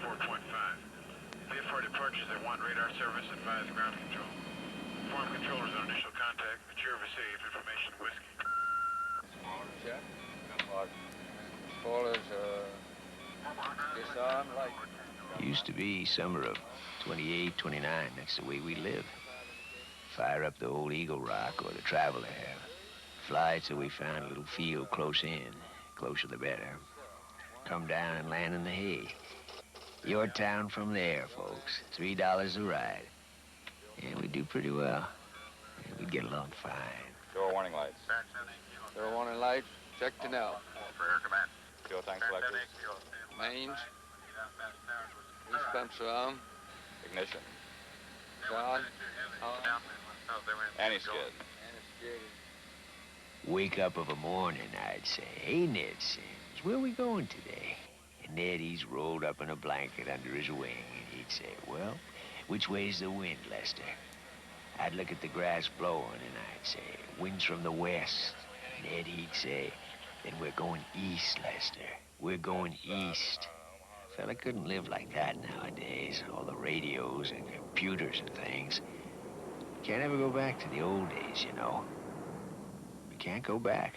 4.5. VFR departures that want radar service, advise ground control. Inform controllers on initial contact. Mature receive information whiskey. Smaller check. Callers, disarm light. Used to be summer of 28, 29. That's the way we live. Fire up the old Eagle Rock or the Traveler. Fly till we found a little field close in. Closer the better. Come down and land in the hay. Your town from there, folks. $3 a ride. And we do pretty well. And we get along fine. Door warning lights. Door warning lights. Check to now. For air command. Fuel tank selectors. Mains. Dispenser on. Ignition. John. Anti-skid. Wake up of a morning, I'd say. Hey, Ned Sims, where we going today? And Ned, he's rolled up in a blanket under his wing, and he'd say, well, which way's the wind, Lester? I'd look at the grass blowing, and I'd say, wind's from the west. Ned, he'd say, then we're going east, Lester. We're going east. Fella couldn't live like that nowadays. All the radios and computers and things. Can't ever go back to the old days, you know. We can't go back.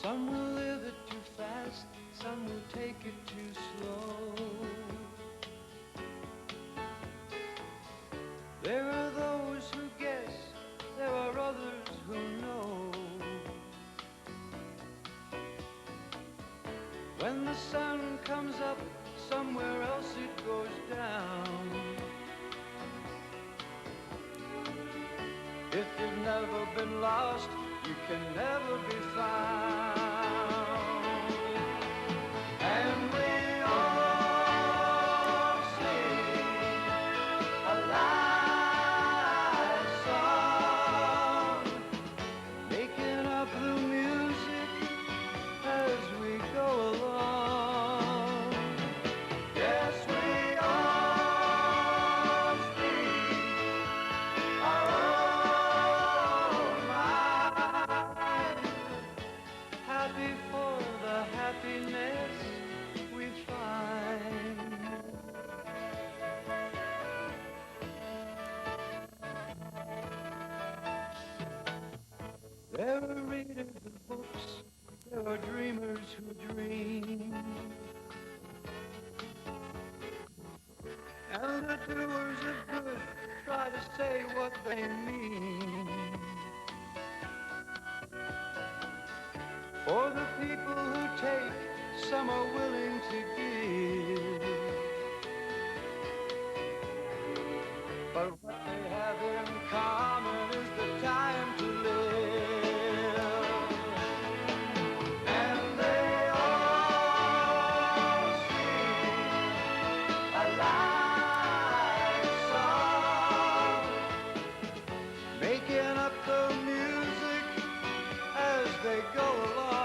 Some will live it too fast, some will take it too slow. There are those who guess, there are others who know. When the sun comes up, somewhere else it goes down. If you've never been lost, you can never be found. And we all sing a light song, making up the music as we go along. Yes, we all speak our own mind, happy for the happiness we find. There are readers of books, there are dreamers who dream, and the doers of good try to say what they mean. For the people who take, some are willing to give. But what they have in common is the time to live. And they all sing a light song, making up the music as they go along.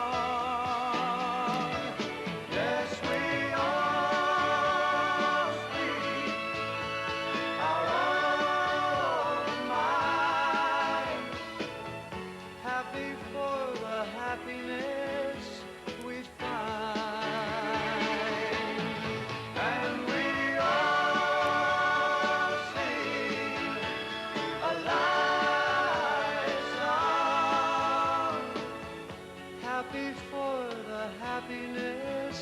Yes, we all speak our own mind, happy for the happiness we find. And we all sing a light song, happy for the happiness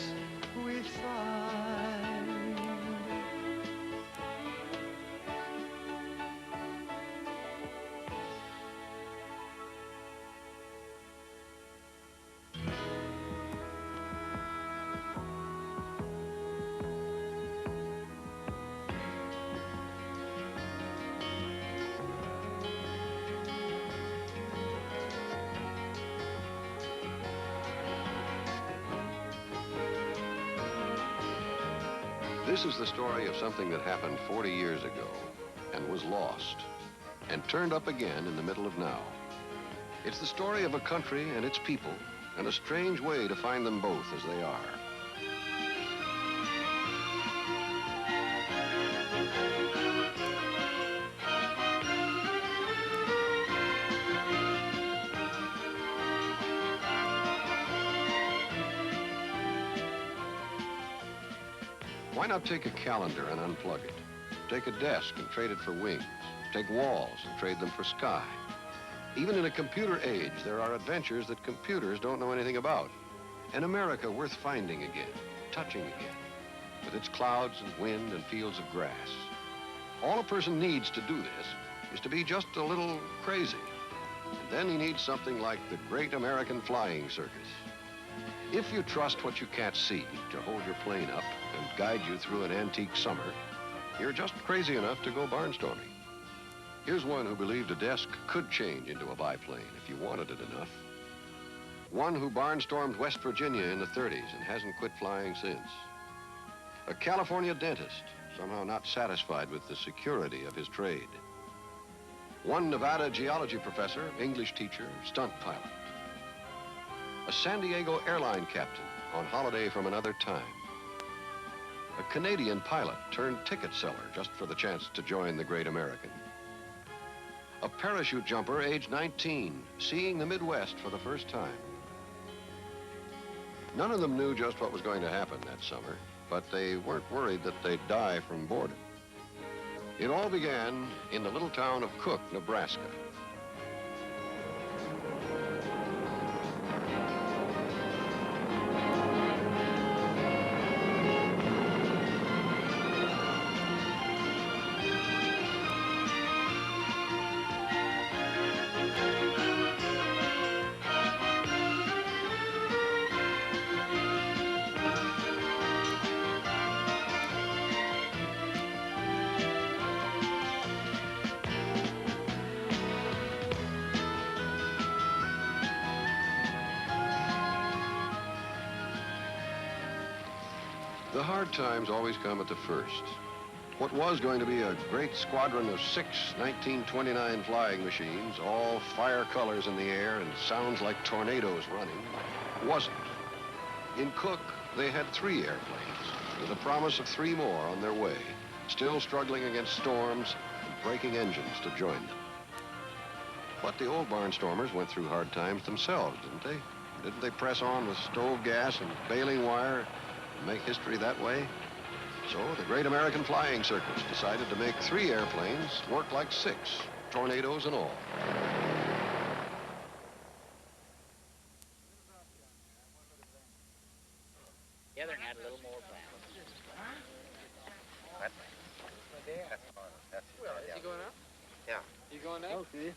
we find. This is the story of something that happened 40 years ago and was lost. and turned up again in the middle of now. It's the story of a country and its people, and a strange way to find them both as they are. Why not take a calendar and unplug it? Take a desk and trade it for wings. Take walls and trade them for sky. Even in a computer age, there are adventures that computers don't know anything about. An America worth finding again, touching again, with its clouds and wind and fields of grass. All a person needs to do this is to be just a little crazy. And then he needs something like the Great American Flying Circus. If you trust what you can't see to hold your plane up and guide you through an antique summer, you're just crazy enough to go barnstorming. Here's one who believed a desk could change into a biplane if you wanted it enough. One who barnstormed West Virginia in the 30s and hasn't quit flying since. A California dentist, somehow not satisfied with the security of his trade. One Nevada geology professor, English teacher, stunt pilot. A San Diego airline captain on holiday from another time. A Canadian pilot turned ticket seller just for the chance to join the Great American. A parachute jumper, age 19, seeing the Midwest for the first time. None of them knew just what was going to happen that summer, but they weren't worried that they'd die from boredom. It all began in the little town of Cook, Nebraska. The hard times always come at the first. What was going to be a great squadron of 6 1929 flying machines, all fire colors in the air and sounds like tornadoes running, wasn't. In Cook, they had 3 airplanes, with a promise of 3 more on their way, still struggling against storms and breaking engines to join them. But the old barnstormers went through hard times themselves, didn't they? Didn't they press on with stove gas and baling wire and make history that way? So the Great American Flying Circus decided to make 3 airplanes work like 6, tornadoes and all. The other had a little more brown. Is he going up? Yeah. You going up? Okay.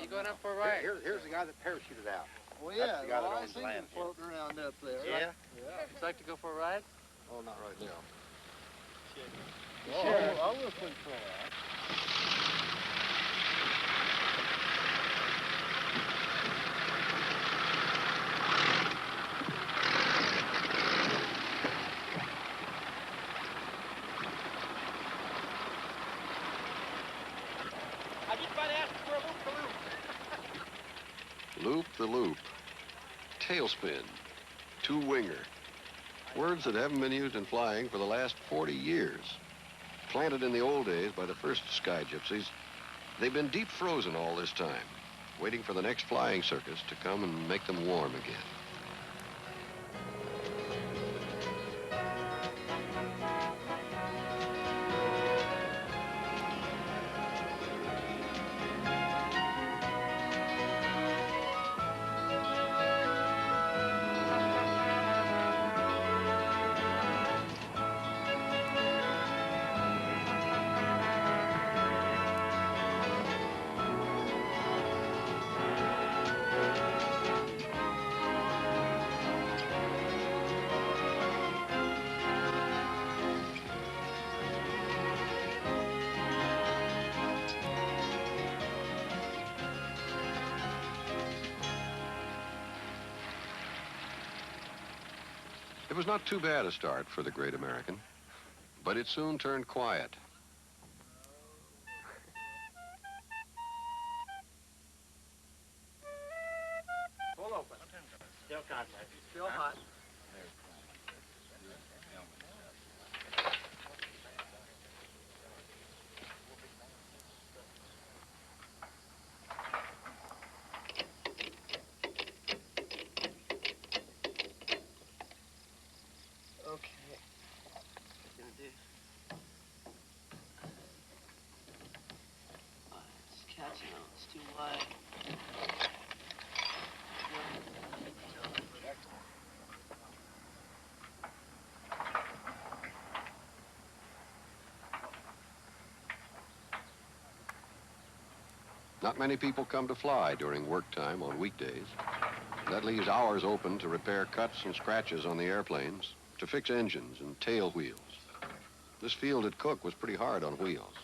You going up for a ride? Here's the guy that parachuted out. Well, That's yeah, the guy that well, I owns seen land him here. floating around up there. Yeah? Would you like to go for a ride? Oh, not right now. Oh, I will put for that. I just about asked for a loop-the-loop. Loop the loop. Tailspin. Two-winger. Words that haven't been used in flying for the last 40 years. Planted in the old days by the first sky gypsies, they've been deep frozen all this time, waiting for the next flying circus to come and make them warm again. It was not too bad a start for the Great American, but it soon turned quiet. It's too wide. Not many people come to fly during work time on weekdays. That leaves hours open to repair cuts and scratches on the airplanes, to fix engines and tail wheels. This field at Cook was pretty hard on wheels.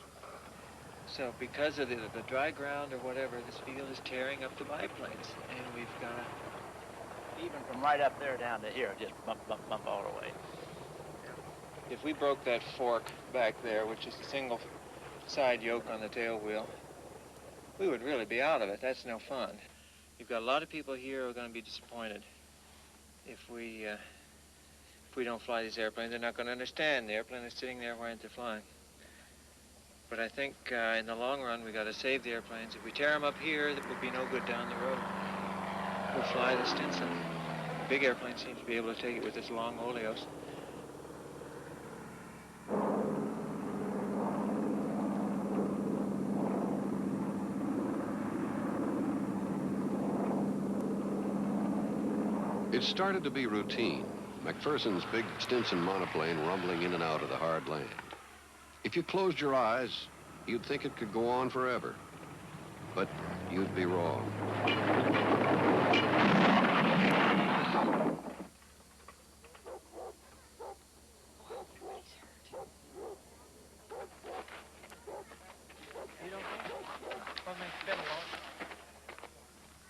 So because of the dry ground or whatever, this field is tearing up the biplanes. And we've got to... Even from right up there down to here, just bump, bump, bump all the way. If we broke that fork back there, which is a single side yoke on the tail wheel, we would really be out of it. That's no fun. You've got a lot of people here who are going to be disappointed if we don't fly these airplanes. They're not going to understand. The airplane is sitting there, why aren't they flying? But I think in the long run, we got to save the airplanes. If we tear them up here, that will be no good down the road. We'll fly the Stinson. The big airplane seems to be able to take it with its long oleos. It started to be routine. McPherson's big Stinson monoplane rumbling in and out of the hard land. If you closed your eyes, you'd think it could go on forever. But you'd be wrong.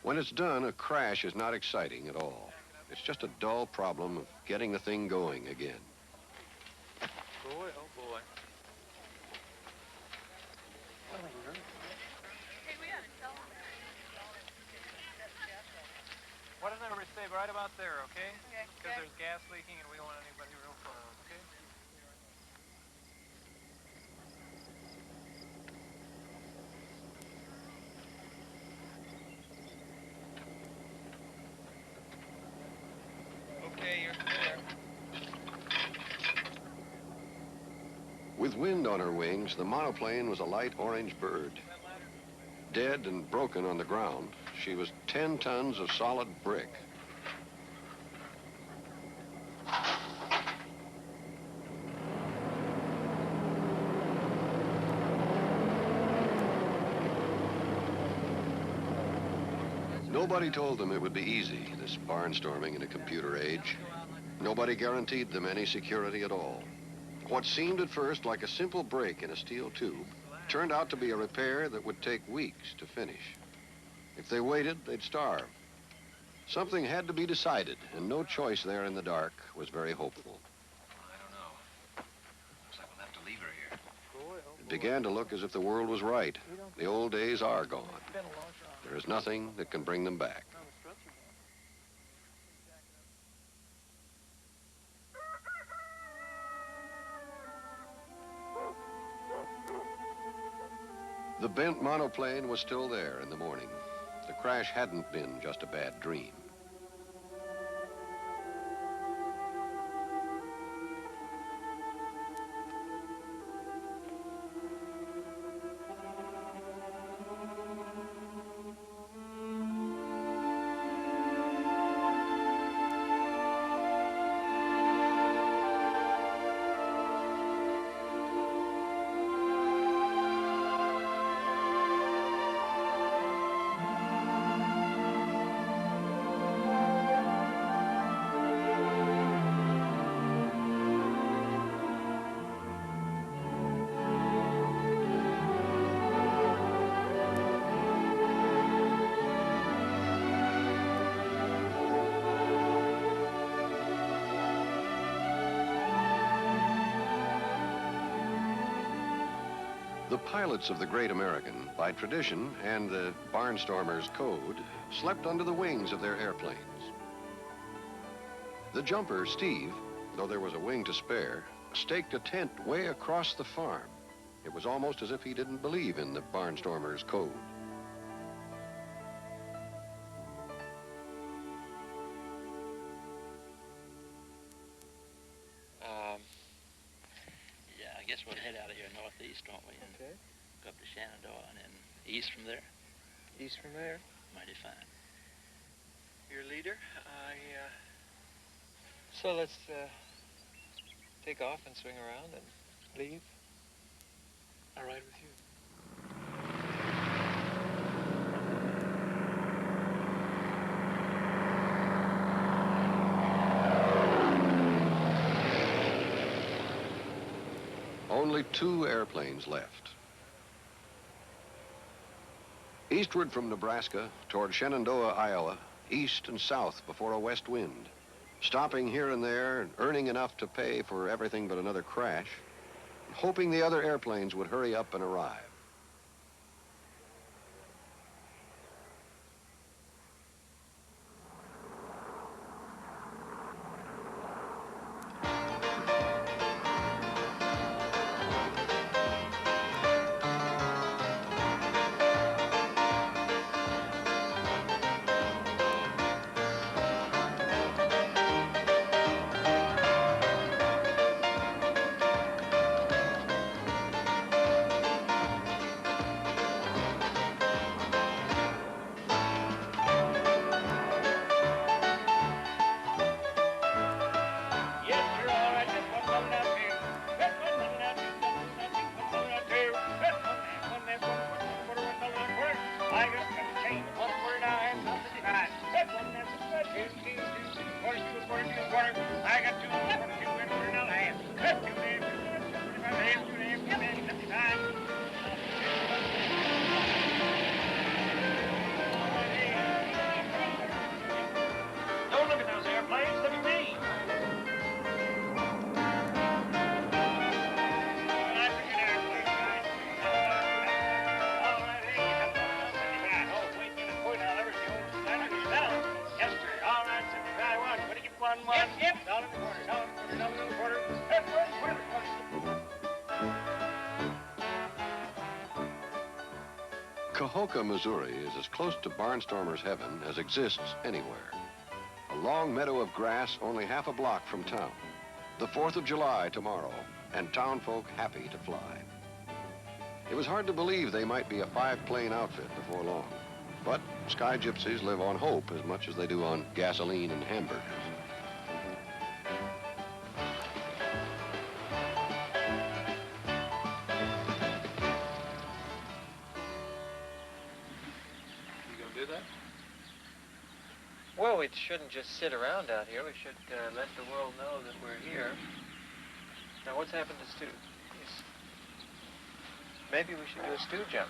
When it's done, a crash is not exciting at all. It's just a dull problem of getting the thing going again. Boy, oh boy. Why doesn't everybody stay right about there, okay? Because there's gas leaking and we don't want anybody real close, okay? Okay, you're clear. With wind on her wings, the monoplane was a light orange bird. Dead and broken on the ground, she was 10 tons of solid brick. Nobody told them it would be easy, this barnstorming in a computer age. Nobody guaranteed them any security at all. What seemed at first like a simple break in a steel tube turned out to be a repair that would take weeks to finish. If they waited, they'd starve. Something had to be decided, and no choice there in the dark was very hopeful. I don't know. Looks like we'll have to leave her here. It began to look as if the world was right. The old days are gone. There is nothing that can bring them back. The bent monoplane was still there in the morning. The crash hadn't been just a bad dream. The pilots of the Great American, by tradition and the barnstormer's code, slept under the wings of their airplanes. The jumper, Steve, though there was a wing to spare, staked a tent way across the farm. It was almost as if he didn't believe in the barnstormer's code. Yeah, I guess we'll head out of here northeast, won't we? Okay. up to Shenandoah and then east from there. East from there. Mighty fine. Your leader. So let's take off and swing around and leave. All right with you. Only 2 airplanes left. Eastward from Nebraska toward Shenandoah, Iowa, east and south before a west wind, stopping here and there, earning enough to pay for everything but another crash, hoping the other airplanes would hurry up and arrive. Cahokia, Missouri is as close to Barnstormer's heaven as exists anywhere. A long meadow of grass only half a block from town. The 4th of July tomorrow, and townfolk happy to fly. It was hard to believe they might be a 5-plane outfit before long. But sky gypsies live on hope as much as they do on gasoline and hamburgers. Well, we shouldn't just sit around out here. We should let the world know that we're here. Now, what's happened to Stu? Maybe we should do a Stu jump.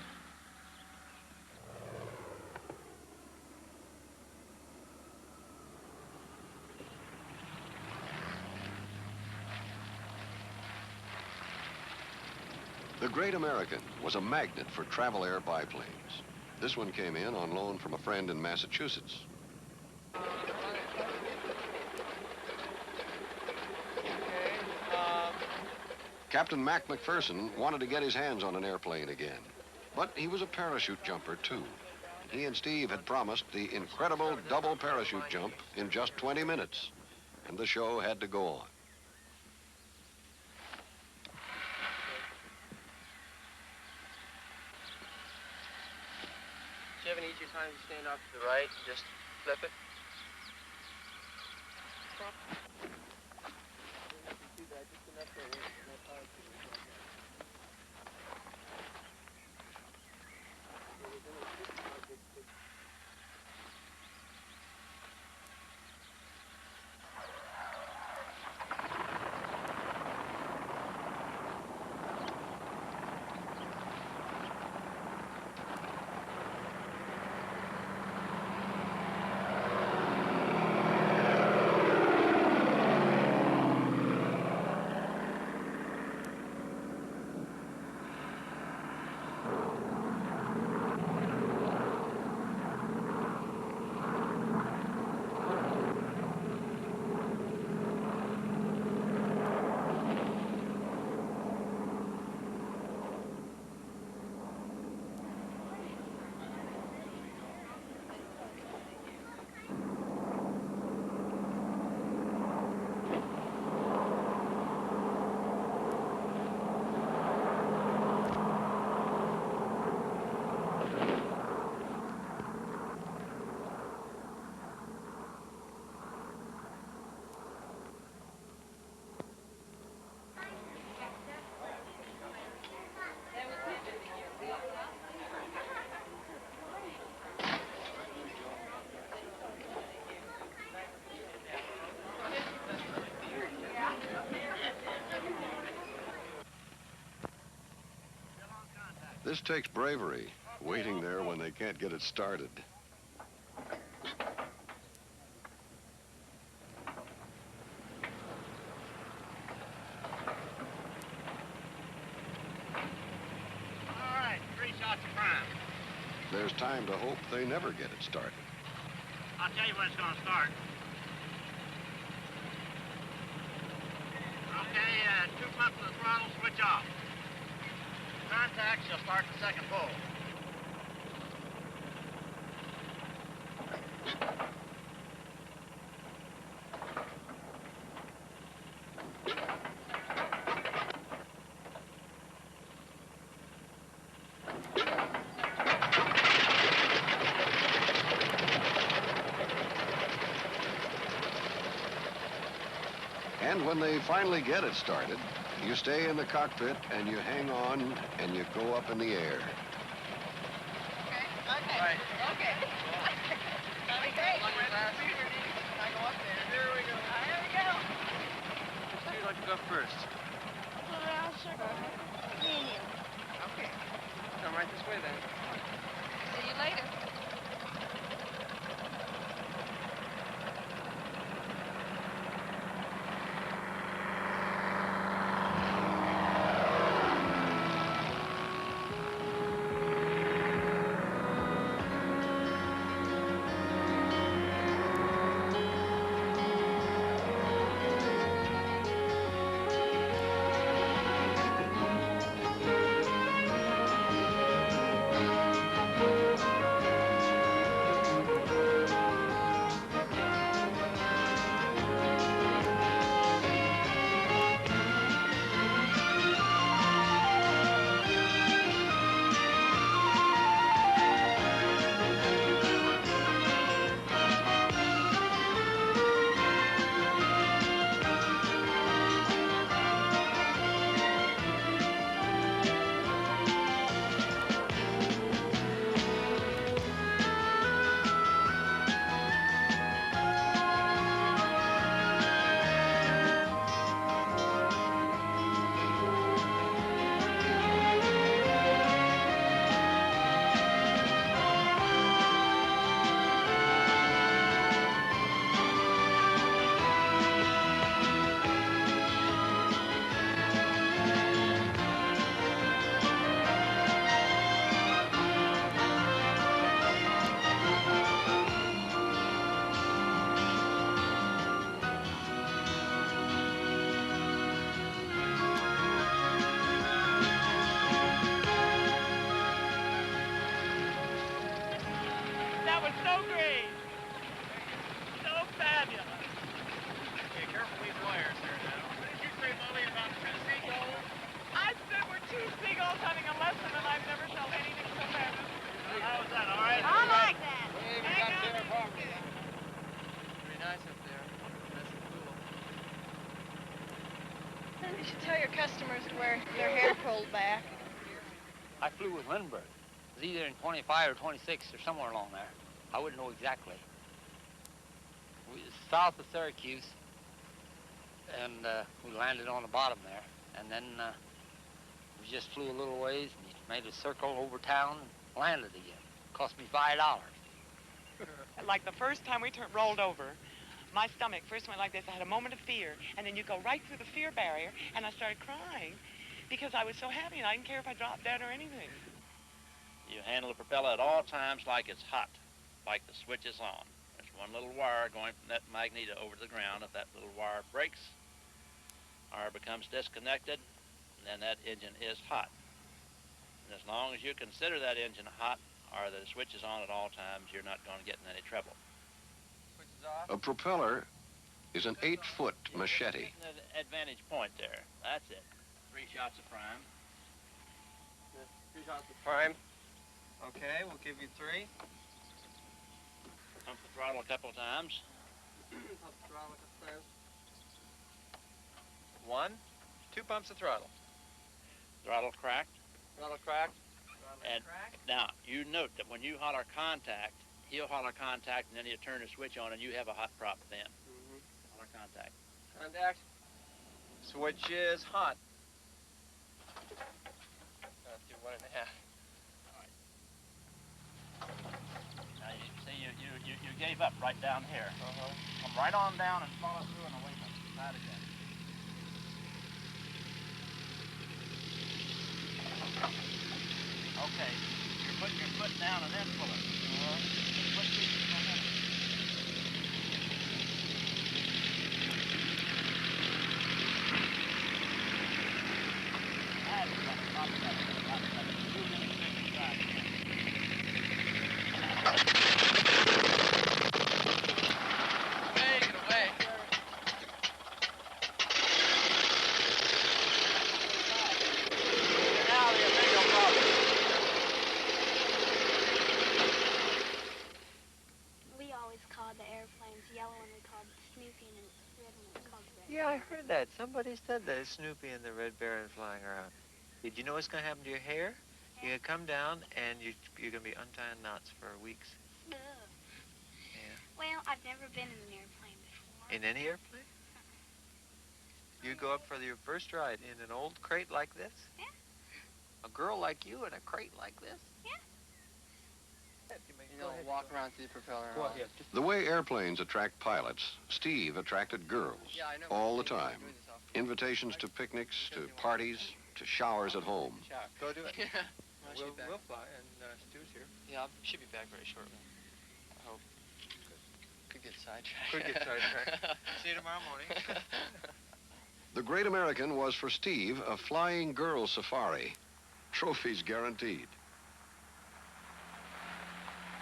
The Great American was a magnet for travel air biplanes. This one came in on loan from a friend in Massachusetts. Captain Mac McPherson wanted to get his hands on an airplane again, but he was a parachute jumper, too. He and Steve had promised the incredible double parachute jump in just 20 minutes, and the show had to go on. Do you have any easier time to stand off to the right and just flip it? This takes bravery, waiting there when they can't get it started. All right, 3 shots of prime. There's time to hope they never get it started. I'll tell you when it's going to start. Okay, 2 pumps of the throttle, switch off. Contact shall start the second pull. And when they finally get it started, you stay in the cockpit and you hang on and you go up in the air. Okay. Right. Okay. That'd be great. I go up there. Here we go. Here we go. Who'd you like to go first? Well, sure. Me and you. Okay. Come right this way, then. See you later. That was so great. So fabulous. Okay, careful these wires here now. What did you say, Molly, about 2 seagulls? I said we're 2 seagulls having a lesson, and I've never felt anything so fabulous. How was that, all right? I like that. Hey, we got dinner party. Pretty nice up there. Nice and cool. You should tell your customers to wear their hair pulled back. I flew with Lindbergh. It was either in 25 or 26 or somewhere along there. I wouldn't know exactly. We was south of Syracuse, and we landed on the bottom there. And then we just flew a little ways, and he made a circle over town and landed again. Cost me $5. Like the first time we rolled over, my stomach first went like this. I had a moment of fear, and then you go right through the fear barrier, and I started crying because I was so happy, and I didn't care if I dropped dead or anything. You handle the propeller at all times like it's hot, like the switch is on. There's one little wire going from that magnet over to the ground. If that little wire breaks or becomes disconnected, then that engine is hot. And as long as you consider that engine hot or the switch is on at all times, you're not going to get in any trouble. Switch is off. A propeller is an 8-foot machete. Getting the advantage point there. That's it. 3 shots of prime. 3 shots of prime. Okay, we'll give you 3. Pump the throttle a couple of times. Pump the throttle a couple times. 1, 2 pumps of throttle. Throttle cracked. Throttle cracked. And now, you note that when you holler contact, he'll holler contact, and then you turn the switch on, and you have a hot prop then. Holler contact. Contact. Switch is hot. Do 1.5. wave up right down here. Come right on down and follow through and away from the side again. Okay, you're putting your foot down and then pull it. Foot keeps it momentum. That's better, lot better. Move in and take it side again. Take it away. Now the official problem. We always called the airplanes yellow and we called Snoopy and the red one we called red. Yeah, I heard that. Somebody said that Snoopy and the Red Baron flying around. Did you know what's going to happen to your hair? You're going to come down and you're going to be untying knots for weeks. Ugh. Yeah. Well, I've never been in an airplane before. In any airplane? You go up for your first ride in an old crate like this? Yeah. A girl like you in a crate like this? Yeah. You know, walk around to the propeller. Go ahead. The way airplanes attract pilots, Steve attracted girls Yeah, I know. all the I'm time. doing this off. Invitations to picnics, to parties, to showers at home. Go do it. We'll fly, and Stu's here. Yeah, I should be back very shortly. I hope. Could get sidetracked. Could get sidetracked. See you tomorrow morning. The Great American was for Steve a flying girl safari. Trophies guaranteed.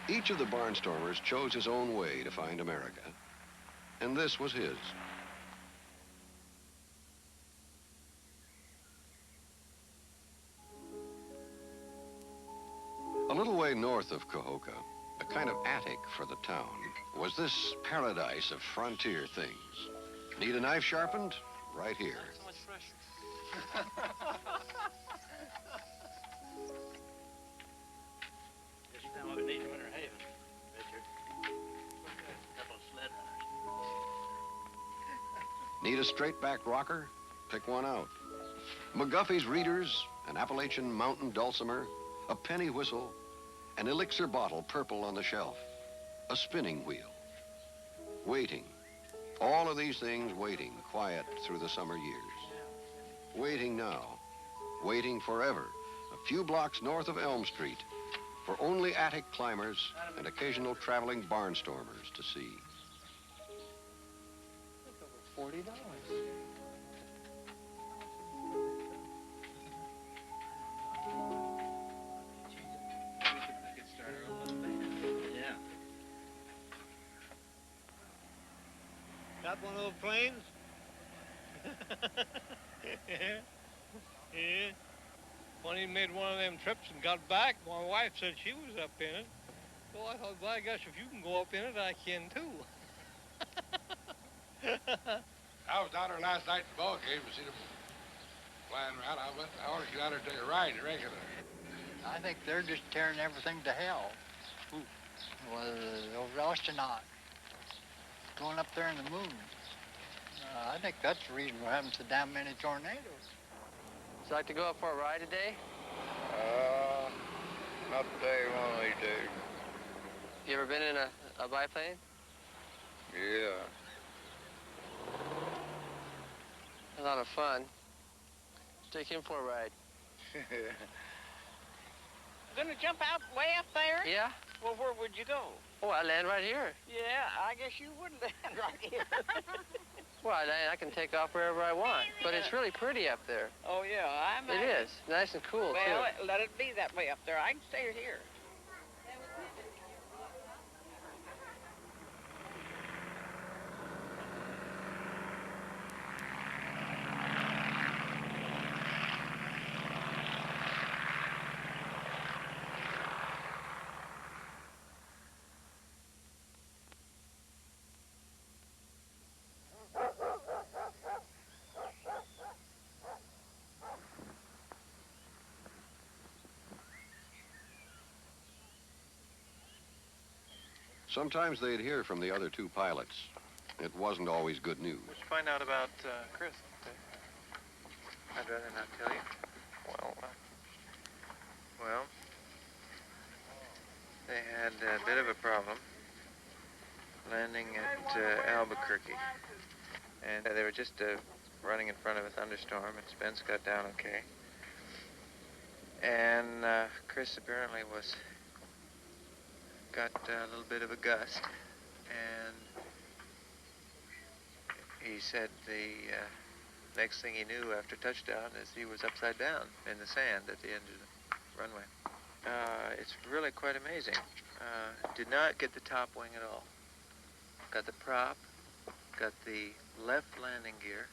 Each of the barnstormers chose his own way to find America, and this was his. A little way north of Cahokia, a kind of attic for the town, was this paradise of frontier things. Need a knife sharpened? Right here. So much pressure. Just now what we need in Winter Haven, Richard. A couple of sled runners. Need a straight-back rocker? Pick one out. McGuffey's Readers, an Appalachian Mountain Dulcimer, a penny whistle, an elixir bottle purple on the shelf, a spinning wheel. Waiting. All of these things waiting, quiet through the summer years. Waiting now. Waiting forever, a few blocks north of Elm Street, for only attic climbers and occasional traveling barnstormers to see. $40. Yeah. Got one of those planes? Yeah. Yeah. When he made one of them trips and got back, my wife said she was up in it. So I thought, well, I guess if you can go up in it, I can too. I was down there last night at the ball game to see them flying around. I want to get out there and take a ride, regular. I think they're just tearing everything to hell. Whether they'll relish or not. Going up there in the moon. I think that's the reason we're having so damn many tornadoes. Would you like to go up for a ride today? Not today, one of these days. You ever been in a biplane? Yeah. A lot of fun. Take him for a ride. Gonna jump out way up there? Yeah? Well, where would you go? Oh, I land right here. Yeah, I guess you wouldn't land right here. Well, I can take off wherever I want. But it's really pretty up there. Oh, yeah, I'm... It is. Nice and cool, Well, too. let it be that way up there. I can stay here. Sometimes they'd hear from the other two pilots. It wasn't always good news. What'd you find out about Chris? I'd rather not tell you. Well, they had a bit of a problem. Albuquerque. And they were just running in front of a thunderstorm, and Spence got down okay. And Chris apparently got a little bit of a gust, and he said the next thing he knew after touchdown is he was upside down in the sand at the end of the runway. It's really quite amazing. Did not get the top wing at all. Got the prop, got the left landing gear,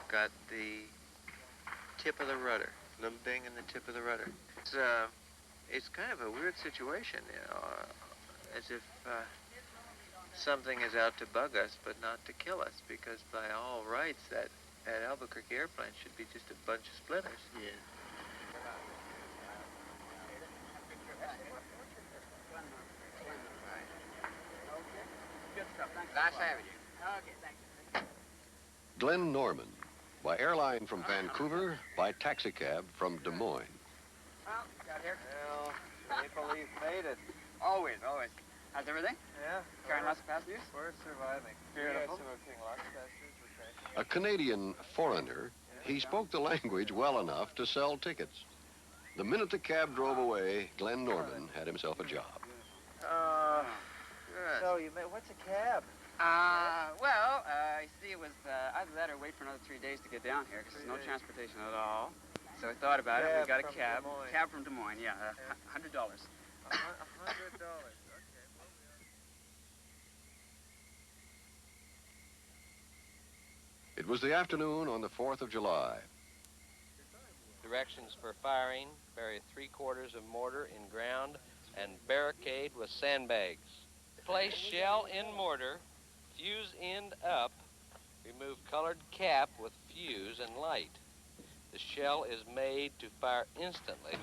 got the tip of the rudder, little ding in the tip of the rudder. It's kind of a weird situation, you know, as if something is out to bug us, but not to kill us, because by all rights, that Albuquerque airplane should be just a bunch of splinters. Yeah. Good stuff. Thanks. Nice having you. Okay, thank you. Glenn Norman, by airline from Vancouver, by taxicab from Des Moines. Well, got here. Well, Maple Leaf made it. Always, always. How's everything? Yeah. Carrying lots of passengers? We're surviving. Beautiful. Lots of passengers. We're crashing. A Canadian foreigner, he spoke the language well enough to sell tickets. The minute the cab drove away, Glenn Norman had himself a job. Good. So what's a cab? You see, it was either that or wait for another 3 days to get down here, because there's no transportation at all. So we thought about it. We got a cab. Cab from Des Moines, yeah. $100. $100. Okay. It was the afternoon on the 4th of July. Directions for firing: bury 3/4 of mortar in ground and barricade with sandbags. Place shell in mortar, fuse end up, remove colored cap with fuse and light. The shell is made to fire instantly.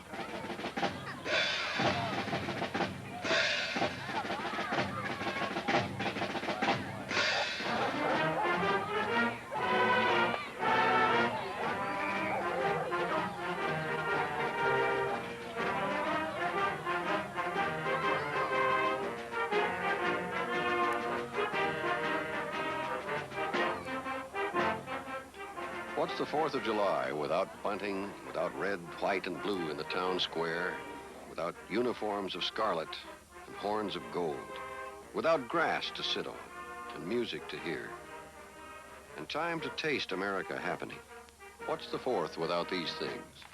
What's the 4th of July without bunting, without red, white, and blue in the town square, without uniforms of scarlet and horns of gold, without grass to sit on and music to hear, and time to taste America happening? What's the 4th without these things?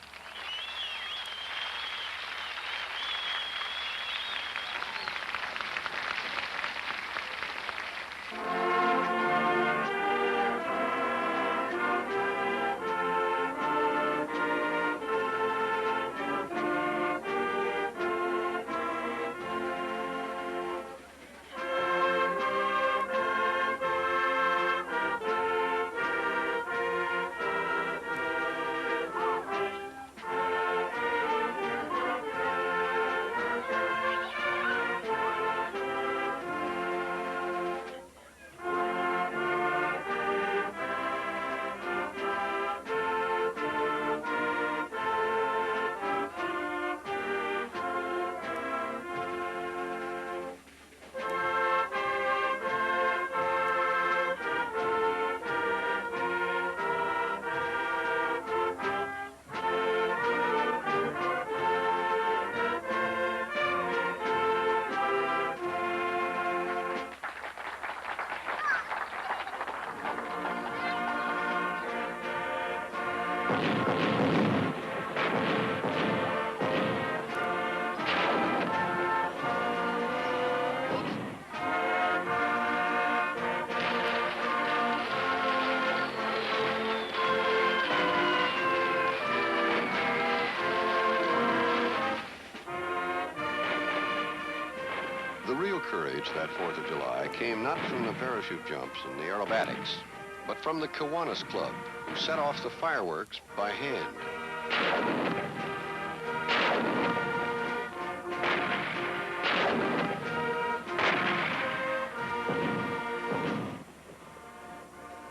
The real courage that 4th of July came not from the parachute jumps and the aerobatics, but from the Kiwanis Club, who set off the fireworks by hand.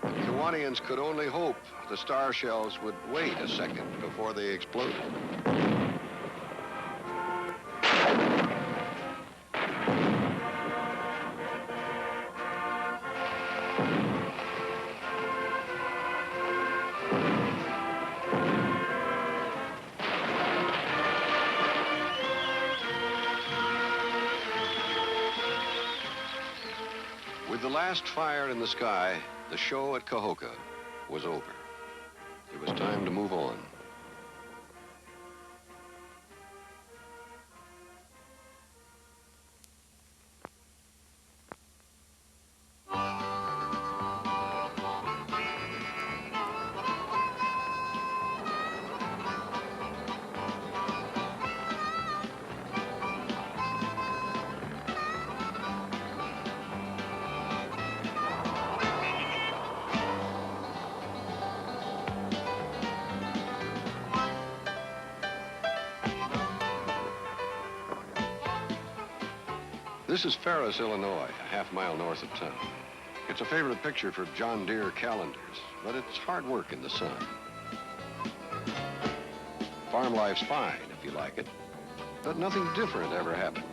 The Kiwanians could only hope the star shells would wait a second before they exploded. With the last fire in the sky, the show at Cahokia was over. It was time to move on. This is Ferris, Illinois, a half-mile north of town. It's a favorite picture for John Deere calendars, but it's hard work in the sun. Farm life's fine if you like it, but nothing different ever happens.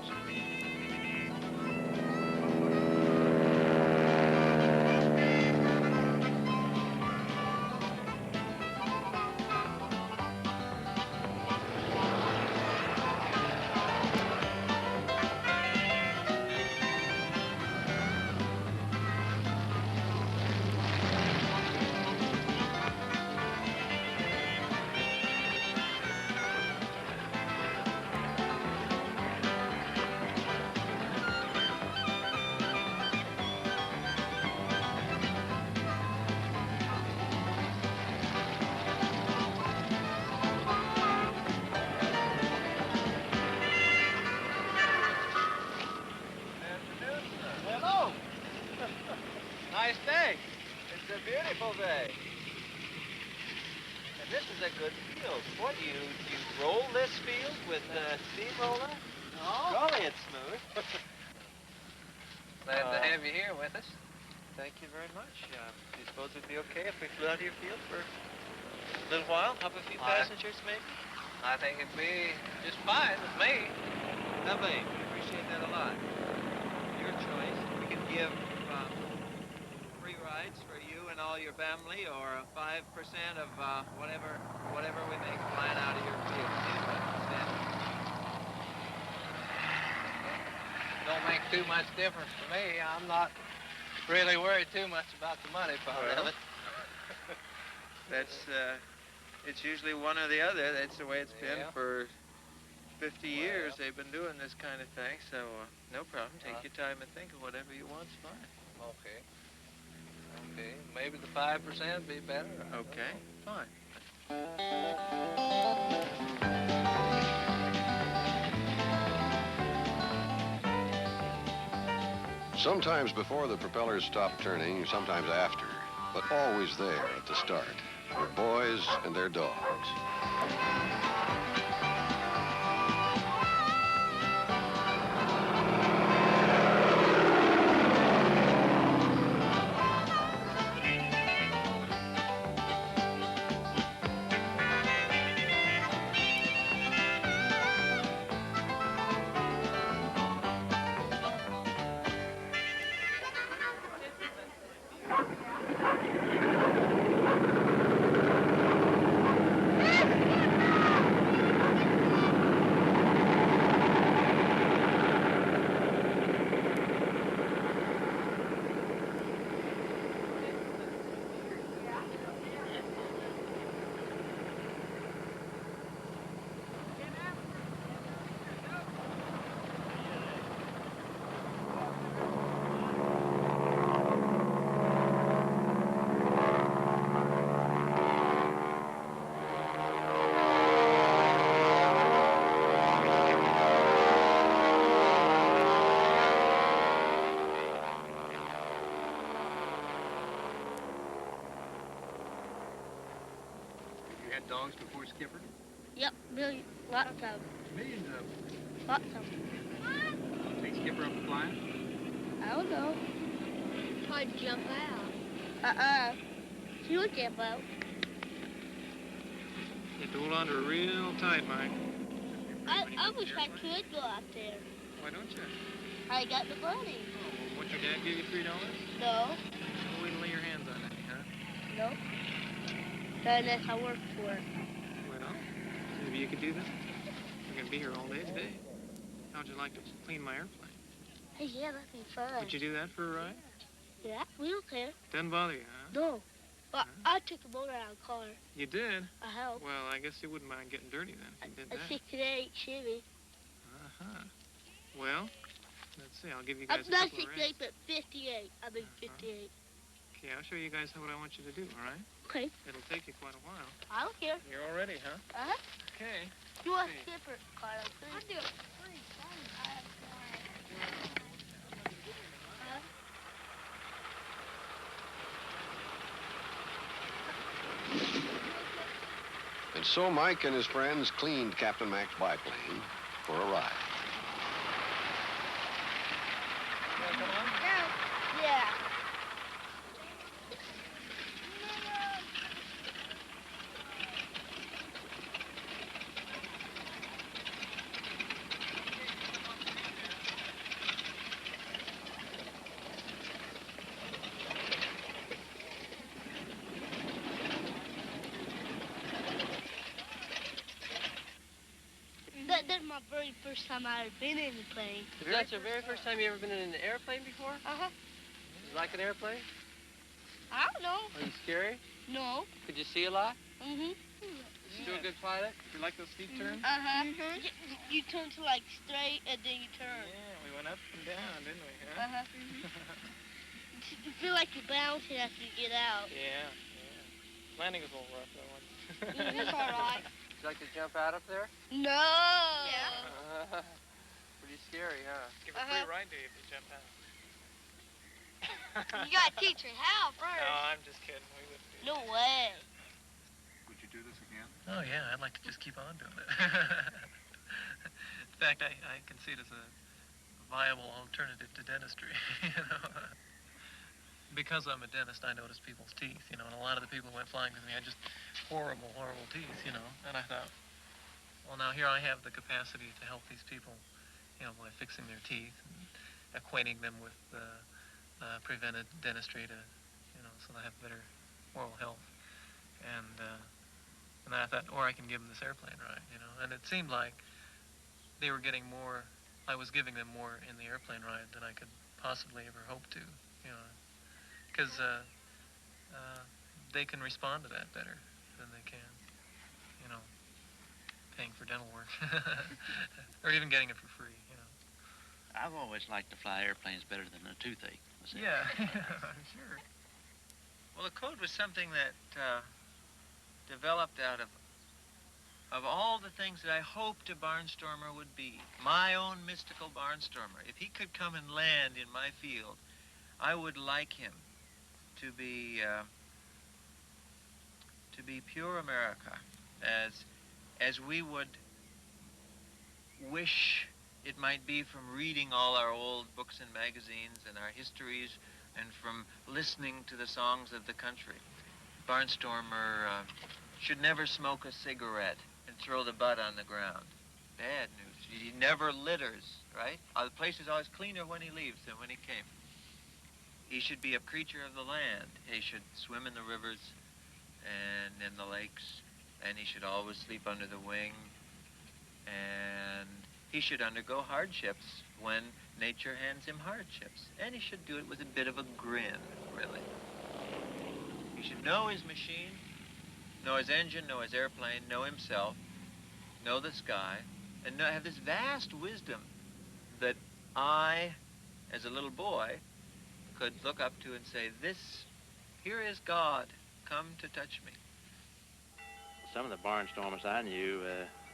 Hello. Nice day. It's a beautiful day. And this is a good field. What, you roll this field with a steamroller? No. Golly, it's smooth. Glad to have you here with us. Thank you very much. Do you suppose it'd be okay if we flew out of your field for a little while? Have a few passengers, maybe? I think it'd be just fine with me. Lovely. We appreciate that a lot. Your choice. We can give free rides for you and all your family, or 5% of whatever we make flying out of your field. Don't make too much difference to me. I'm not really worried too much about the money part of it. It's usually one or the other. That's the way it's been for 50 years. They've been doing this kind of thing, so no problem. Take your time and think of whatever you want's fine. Okay. Maybe the 5% would be better. Okay, fine. Sometimes before the propellers stop turning, sometimes after, but always there at the start, your boys and their dogs. Dogs before Skipper? Yep, really, lots of them. Millions of them. Lots of them. Take Skipper up the flying? I don't know. Probably jump out. She would jump out. You have to hold on to her real tight, Mike. I wish I could go out there. Why don't you? I got the money. Oh, well, won't your dad give you $3? No. Go wait and lay your hands on it, huh? No. Not unless I work for it. Well, maybe you could do that. We're going to be here all day today. How'd you like to clean my airplane? Hey, yeah, that'd be fun. Would you do that for a ride? Yeah, we don't care. Doesn't bother you, huh? No. But I took the motor out of the car. You did? I helped. Well, I guess you wouldn't mind getting dirty then if you did A that. 68 Chevy. Uh-huh. Well, let's see. I'll give you guys Not a couple of 68, but 58. I mean 58. Okay, I'll show you guys what I want you to do, all right? Okay. It'll take you quite a while. I don't care. You're all ready, huh? Uh-huh. Okay. You want to skip it, Carlo, please? I'll do it. And so Mike and his friends cleaned Captain Mac's biplane for a ride. Yeah. That's my very first time I had been in a plane. That's your very first time you ever been in an airplane before? Uh-huh. You like an airplane? I don't know. Are you scary? No. Could you see a lot? Mm-hmm. You do a good pilot? You like those steep turns? Uh-huh. You turn to like straight and then you turn. Yeah, we went up and down, didn't we, huh? Uh-huh. You feel like you're bouncing after you get out. Yeah. Landing was a little rough, though, wasn't it? It's all right. Would you like to jump out up there? No. Yeah. Pretty scary, huh? Give a free ride to you if you jump out. You gotta teach her how first. No, I'm just kidding. We wouldn't do No way. Would you do this again? Oh, yeah, I'd like to just keep on doing it. In fact, I can see it as a viable alternative to dentistry, you know. Because I'm a dentist, I notice people's teeth, you know, and a lot of the people who went flying with me had just horrible, horrible teeth, you know. And I thought, well, now here I have the capacity to help these people, you know, by fixing their teeth and acquainting them with preventive dentistry to, you know, so they have better oral health. And then I thought, or I can give them this airplane ride, you know. And it seemed like they were getting more, I was giving them more in the airplane ride than I could possibly ever hope to, you know. Because they can respond to that better than they can, you know, paying for dental work. Or even getting it for free, you know. I've always liked to fly airplanes better than a toothache. Yeah, sure. Well, the code was something that developed out of all the things that I hoped a barnstormer would be. My own mystical barnstormer. If he could come and land in my field, I would like him to be pure America, as we would wish it might be from reading all our old books and magazines and our histories and from listening to the songs of the country. Barnstormer should never smoke a cigarette and throw the butt on the ground. Bad news. He never litters, right? The place is always cleaner when he leaves than when he came. He should be a creature of the land. He should swim in the rivers and in the lakes, and he should always sleep under the wing, and he should undergo hardships when nature hands him hardships, and he should do it with a bit of a grin, really. He should know his machine, know his engine, know his airplane, know himself, know the sky, and have this vast wisdom that I, as a little boy, could look up to and say, here is God, come to touch me. Some of the barnstormers I knew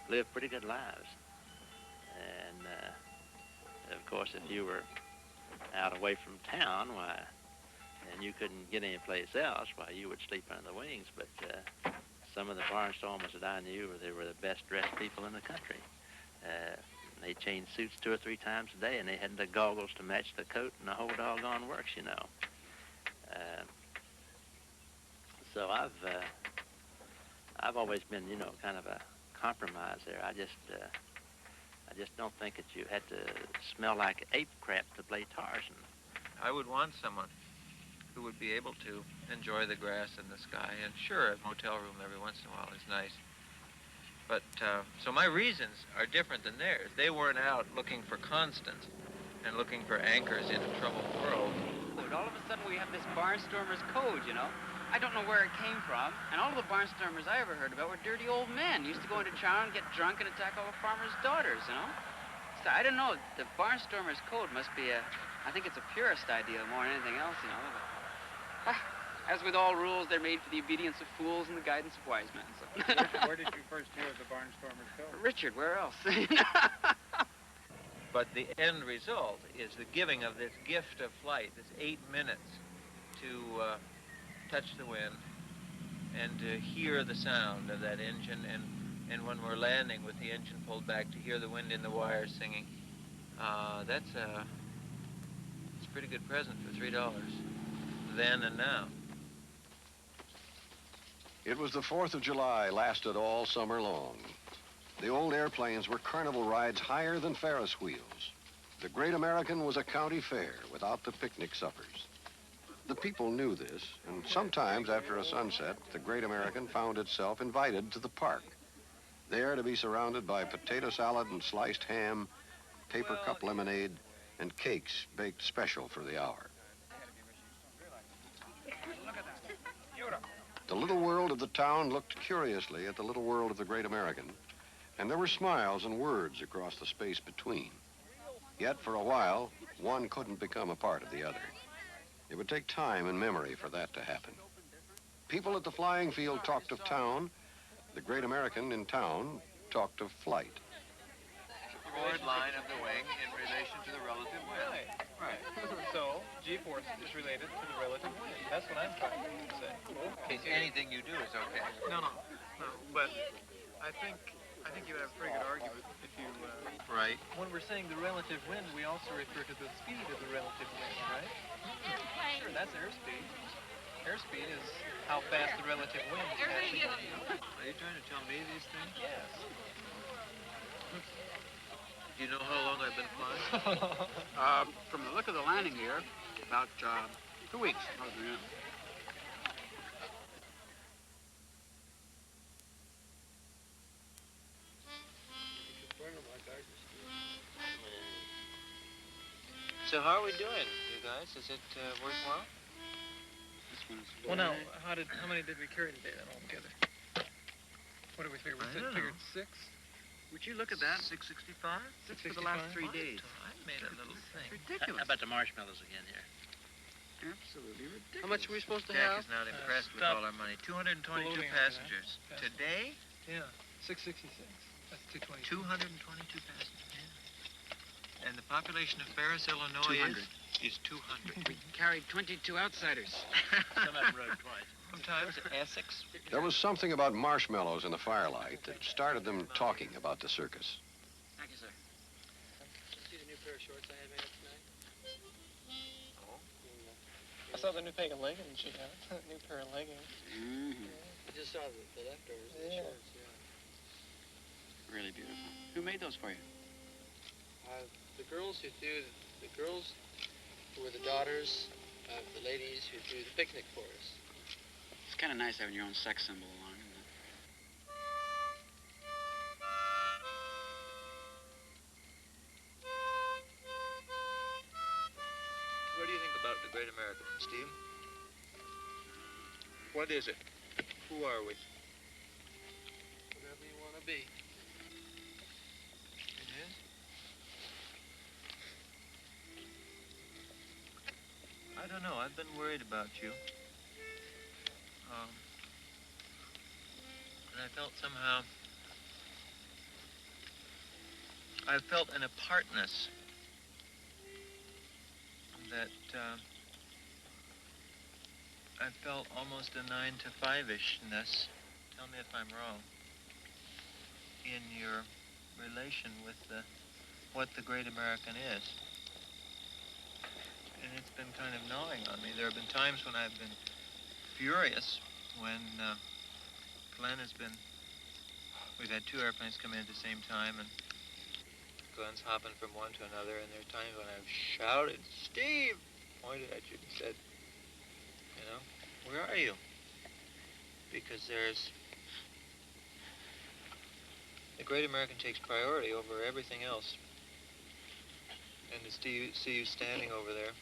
lived pretty good lives. And, of course, if you were out away from town, why, and you couldn't get anyplace else, why, you would sleep under the wings. But some of the barnstormers that I knew, they were the best-dressed people in the country. They changed suits 2 or 3 times a day, and they had the goggles to match the coat and the whole doggone works, you know. So I've always been, you know, kind of a compromise there. I just don't think that you had to smell like ape crap to play Tarzan. I would want someone who would be able to enjoy the grass and the sky, and sure, a motel room every once in a while is nice. But, so my reasons are different than theirs. They weren't out looking for constants and looking for anchors in a troubled world. code. All of a sudden we have this barnstormer's code, you know. I don't know where it came from, and all of the barnstormers I ever heard about were dirty old men. Used to go into town, get drunk, and attack all the farmers' daughters, you know. So I don't know. The barnstormer's code must be I think it's a purist ideal more than anything else, you know. But, as with all rules, they're made for the obedience of fools and the guidance of wise men. So. Where did you first hear of the barnstormer's code? Richard, where else? But the end result is the giving of this gift of flight, this 8 minutes to touch the wind and to hear the sound of that engine, and when we're landing with the engine pulled back, to hear the wind in the wires singing. It's a pretty good present for $3, then and now. It was the 4th of July, lasted all summer long. The old airplanes were carnival rides higher than Ferris wheels. The Great American was a county fair without the picnic suppers. The people knew this, and sometimes after a sunset, the Great American found itself invited to the park, there to be surrounded by potato salad and sliced ham, paper cup lemonade, and cakes baked special for the hour. The little world of the town looked curiously at the little world of the Great American, and there were smiles and words across the space between. Yet, for a while, one couldn't become a part of the other. It would take time and memory for that to happen. People at the flying field talked of town. The Great American in town talked of flight. The forward line of the wing in relation to the relative wind. Right. So, G-force is related to the relative wind. That's what I'm trying to say. Okay, anything you do is okay. No, but I think you would have a pretty good argument if you... Right. When we're saying the relative wind, we also refer to the speed of the relative wind, right? Sure, that's airspeed. Airspeed is how fast the relative wind is actually going. Are you trying to tell me these things? Yes. Do you know how long I've been flying? From the look of the landing here, about 2 weeks. So how are we doing, you guys? Is it worthwhile? Well, now, how many did we carry today then altogether? What did we figure? We figured 6. Would you look at that? 665? 6 for the last 3 days. I made a little thing. Ridiculous. How about the marshmallows again here? Absolutely ridiculous. How much are we supposed to Jack have? is not impressed with all our money. 222 Floating on passengers. that. Today, Yeah, 666. That's 220. 222 passengers. And the population of Ferris, Illinois 200. is 200. We carried 22 outsiders. Some of them rode twice. Sometimes Essex. There was something about marshmallows in the firelight that started them talking about the circus. Thank you, sir. See the new pair of shorts I had made up tonight? I saw the new pair of leggings she had. New pair of leggings. Mm-hmm. I just saw the leftovers of the shorts, yeah. Really beautiful. Who made those for you? The girls who were the daughters of the ladies who threw the picnic for us. It's kind of nice having your own sex symbol along, isn't it? What do you think about the Great American, Steve? What is it? Who are we? Whatever you want to be. It is? I don't know. I've been worried about you. And I felt somehow... I felt an apartness that I felt almost a 9 to 5-ishness. Tell me if I'm wrong. In your relation with what the Great American is. And it's been kind of gnawing on me. There have been times when I've been furious when Glenn has been... We've had 2 airplanes come in at the same time, and Glenn's hopping from one to another, and there are times when I've shouted, "Steve!" pointed at you and said, you know, where are you? Because the Great American takes priority over everything else. And to see you standing over there,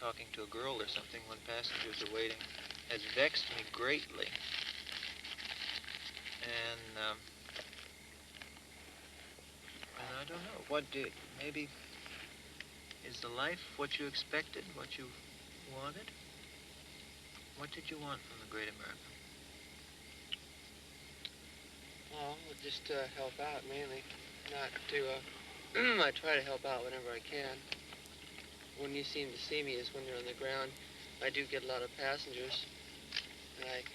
talking to a girl or something when passengers are waiting has vexed me greatly. And I don't know, what did, maybe, is the life what you expected, what you wanted? What did you want from the great America? Well, just to help out mainly, not to, I try to help out whenever I can. When you seem to see me is when you're on the ground. I do get a lot of passengers, and I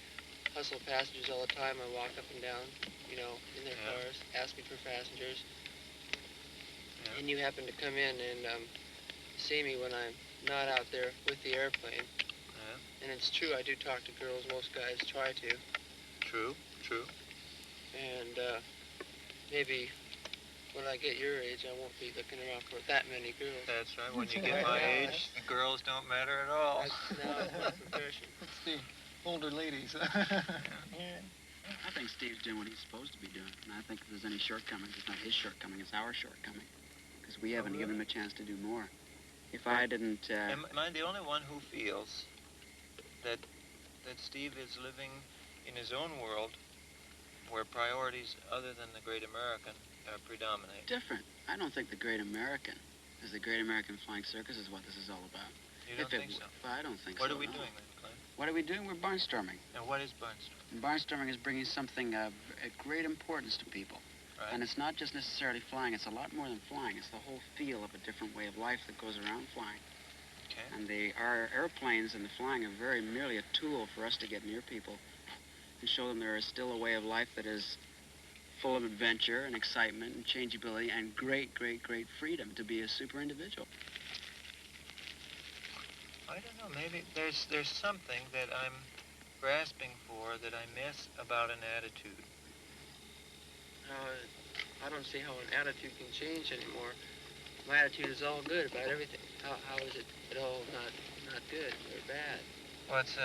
hustle passengers all the time. I walk up and down, you know, in their cars, asking for passengers. Yeah. And you happen to come in and see me when I'm not out there with the airplane. Yeah. And it's true, I do talk to girls. Most guys try to. True, true. And maybe when I get your age, I won't be looking around for that many girls. That's right. When you get my age, the girls don't matter at all. That's my profession. It's the older ladies. I think Steve's doing what he's supposed to be doing. And I think if there's any shortcomings, it's not his shortcoming, it's our shortcoming. Because we haven't given him a chance to do more. If I didn't... Am I the only one who feels that Steve is living in his own world where priorities other than the great American predominate? Different. I don't think the great American is the great American flying circus is what this is all about. You don't think so? Well, I don't think what so. What are we doing then, Clint? What are we doing? We're barnstorming. And what is barnstorming? Barnstorming is bringing something of great importance to people. Right. And it's not just necessarily flying. It's a lot more than flying. It's the whole feel of a different way of life that goes around flying. Okay. And our airplanes and the flying are very merely a tool for us to get near people and show them there is still a way of life that is full of adventure and excitement and changeability and great, great, great freedom to be a super individual. I don't know, maybe there's something that I'm grasping for that I miss about an attitude. I don't see how an attitude can change anymore. My attitude is all good about everything. How is it at all not good or bad? Well, it's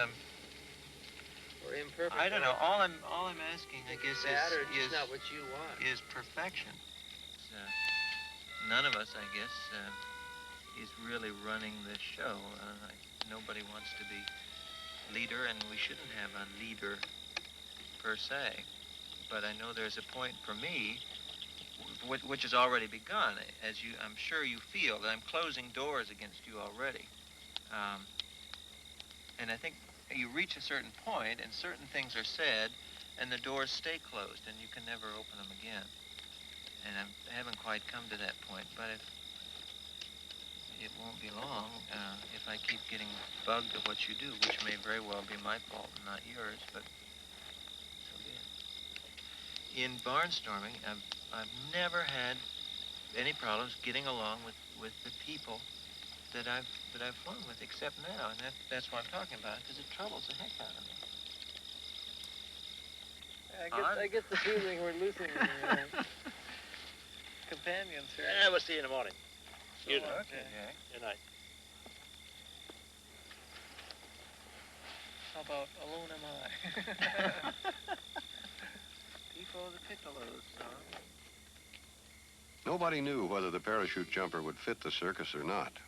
or imperfect. I don't know. All I'm asking, I guess, is not what you want. Is perfection. None of us, I guess, is really running this show. Nobody wants to be leader, and we shouldn't have a leader per se. But I know there's a point for me, which has already begun, as I'm sure you feel that I'm closing doors against you already. And I think you reach a certain point, and certain things are said, and the doors stay closed, and you can never open them again. And I haven't quite come to that point, but it won't be long if I keep getting bugged at what you do, which may very well be my fault and not yours, but so be it. In barnstorming, I've never had any problems getting along with the people that I've flown with, except now, and that's what I'm talking about, because it troubles the heck out of me. I get the feeling we're losing companions here. Yeah, we'll see you in the morning. Good night. Okay. Good night. How about Alone Am I? Pico the Piccolo's song. Nobody knew whether the parachute jumper would fit the circus or not.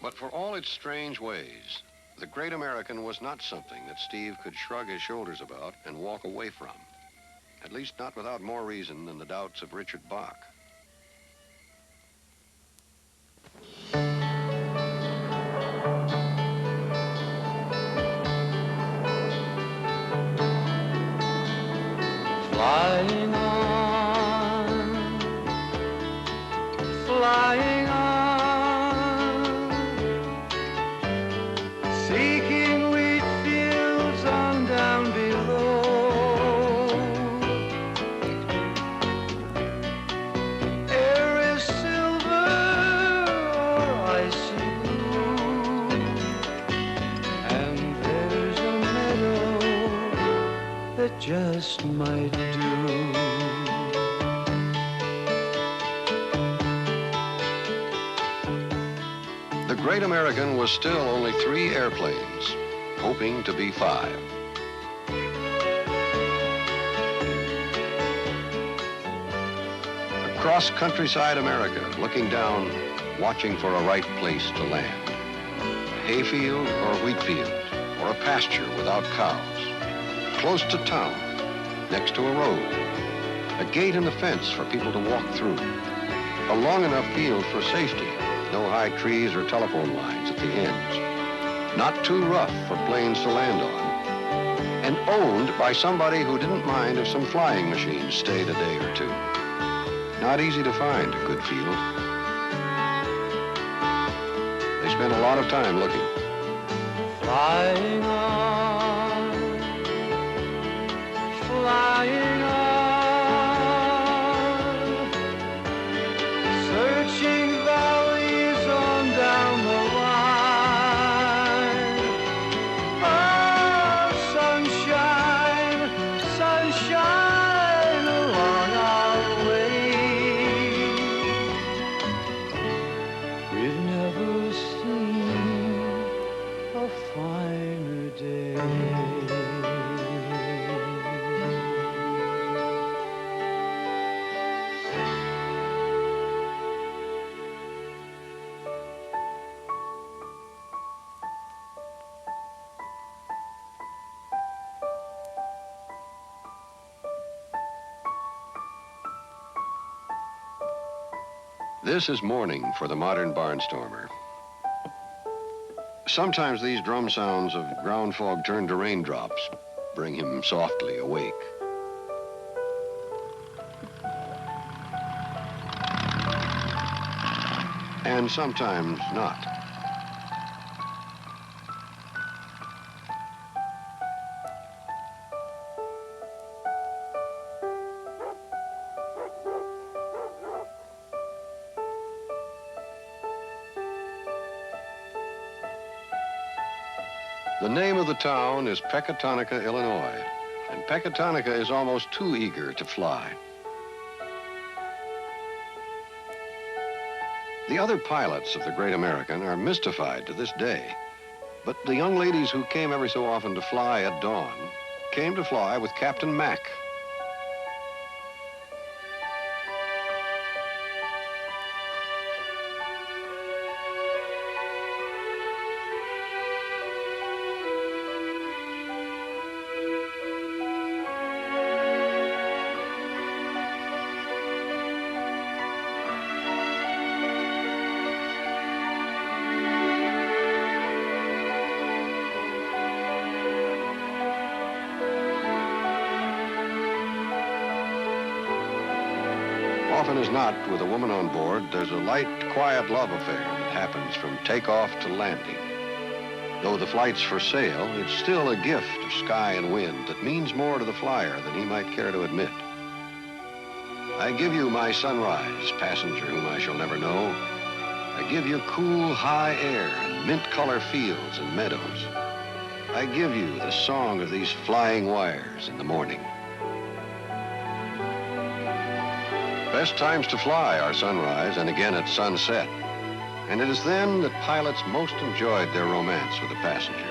But for all its strange ways, the great American was not something that Steve could shrug his shoulders about and walk away from. At least not without more reason than the doubts of Richard Bach. Flying on, flying on, seeking wheat fields on down below. Air is silver or icy blue, and there's a meadow that just might do. The great American was still only 3 airplanes, hoping to be 5. Across countryside America, looking down, watching for a right place to land. hayfield or wheat field, or a pasture without cows. Close to town, next to a road, a gate and a fence for people to walk through, a long enough field for safety, no high trees or telephone lines at the ends, not too rough for planes to land on, and owned by somebody who didn't mind if some flying machines stayed a day or two. Not easy to find a good field. They spent a lot of time looking. Flying on, flying on, searching valleys on down the line. Oh, sunshine, sunshine along our way. We've never seen a finer day. This is morning for the modern barnstormer. Sometimes these drum sounds of ground fog turned to raindrops bring him softly awake. And sometimes not. The name of the town is Pecatonica, Illinois, and Pecatonica is almost too eager to fly. The other pilots of the Great American are mystified to this day, but the young ladies who came every so often to fly at dawn came to fly with Captain Mack. Often as not, with a woman on board, there's a light, quiet love affair that happens from takeoff to landing. Though the flight's for sale, it's still a gift of sky and wind that means more to the flyer than he might care to admit. I give you my sunrise, passenger whom I shall never know. I give you cool, high air and mint-color fields and meadows. I give you the song of these flying wires in the morning. Best times to fly are sunrise and again at sunset. And it is then that pilots most enjoyed their romance with a passenger,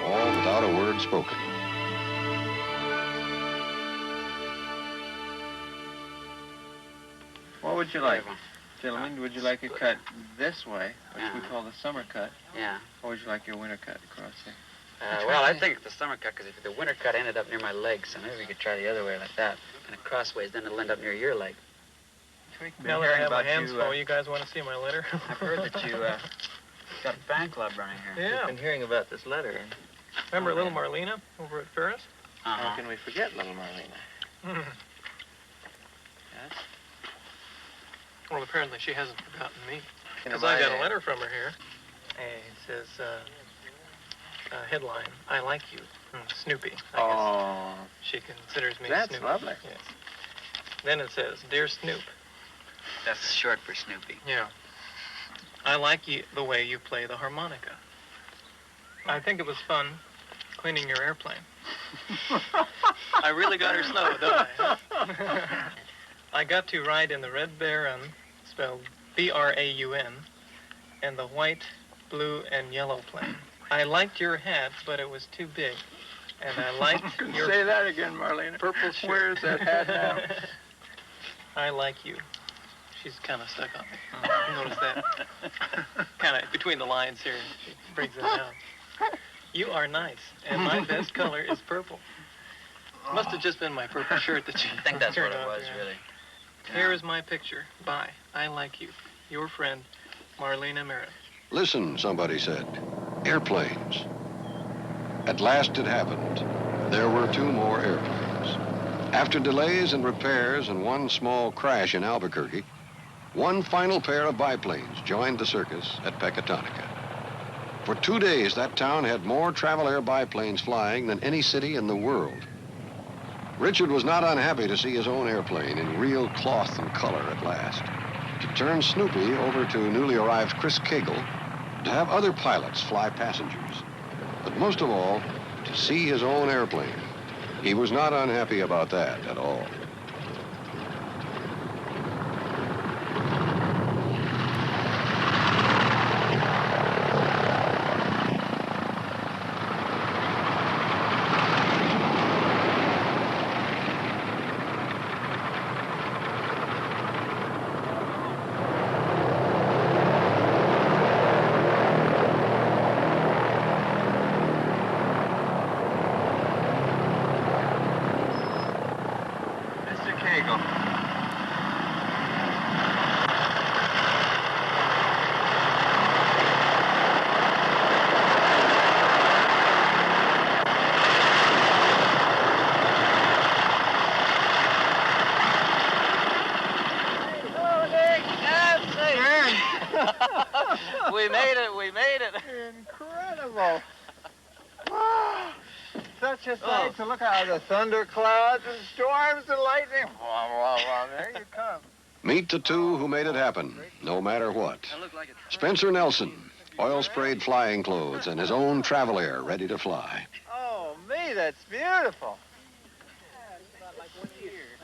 all without a word spoken. What would you like? Gentlemen, would you like it cut this way, which we call the summer cut? Yeah. Or would you like your winter cut across here? Well, I think the summer cut, because if the winter cut ended up near my leg, so maybe we could try the other way like that. And crossways, then it'll end up near your leg. Now that I have my hands full, you guys want to see my letter? I've heard that you got a fan club running here. Yeah. We've been hearing about this letter. Remember Little Marlena over at Ferris? How can we forget Little Marlena? Yes. Well, apparently she hasn't forgotten me. Because I got a letter from her here. And it says, headline, I like you. Snoopy. I guess she considers me that's Snoopy. Lovely. Yes. Then it says, Dear Snoop. That's short for Snoopy. Yeah. I like you, the way you play the harmonica. I think it was fun cleaning your airplane. I really got her slow, don't I? I got to ride in the Red Baron, spelled B-R-A-U-N, and the white, blue, and yellow plane. I liked your hat, but it was too big. And I liked your... Say that again, Marlena. Purple shirt. Where's that hat now? I like you. She's kind of stuck on me. You notice that? Kind of between the lines here. She brings that out. You are nice, and my best color is purple. Must have just been my purple shirt that you I think that's what turned it on was, there. really. Here is my picture. Bye. I like you. Your friend, Marlena Merritt. Listen, somebody said. Airplanes. At last it happened. There were 2 more airplanes. After delays and repairs and one small crash in Albuquerque, one final pair of biplanes joined the circus at Pecatonica. For 2 days, that town had more travel air biplanes flying than any city in the world. Richard was not unhappy to see his own airplane in real cloth and color at last, to turn Snoopy over to newly arrived Chris Cagle, to have other pilots fly passengers, but most of all, to see his own airplane. He was not unhappy about that at all. Mr. Cagle. We made it, we made it. Incredible. Such a sight to look at, the thunder clouds and storms and lightning. There you come. Meet the 2 who made it happen, no matter what. Spencer Nelson, oil-sprayed flying clothes and his own travel air ready to fly. Oh, me, that's beautiful.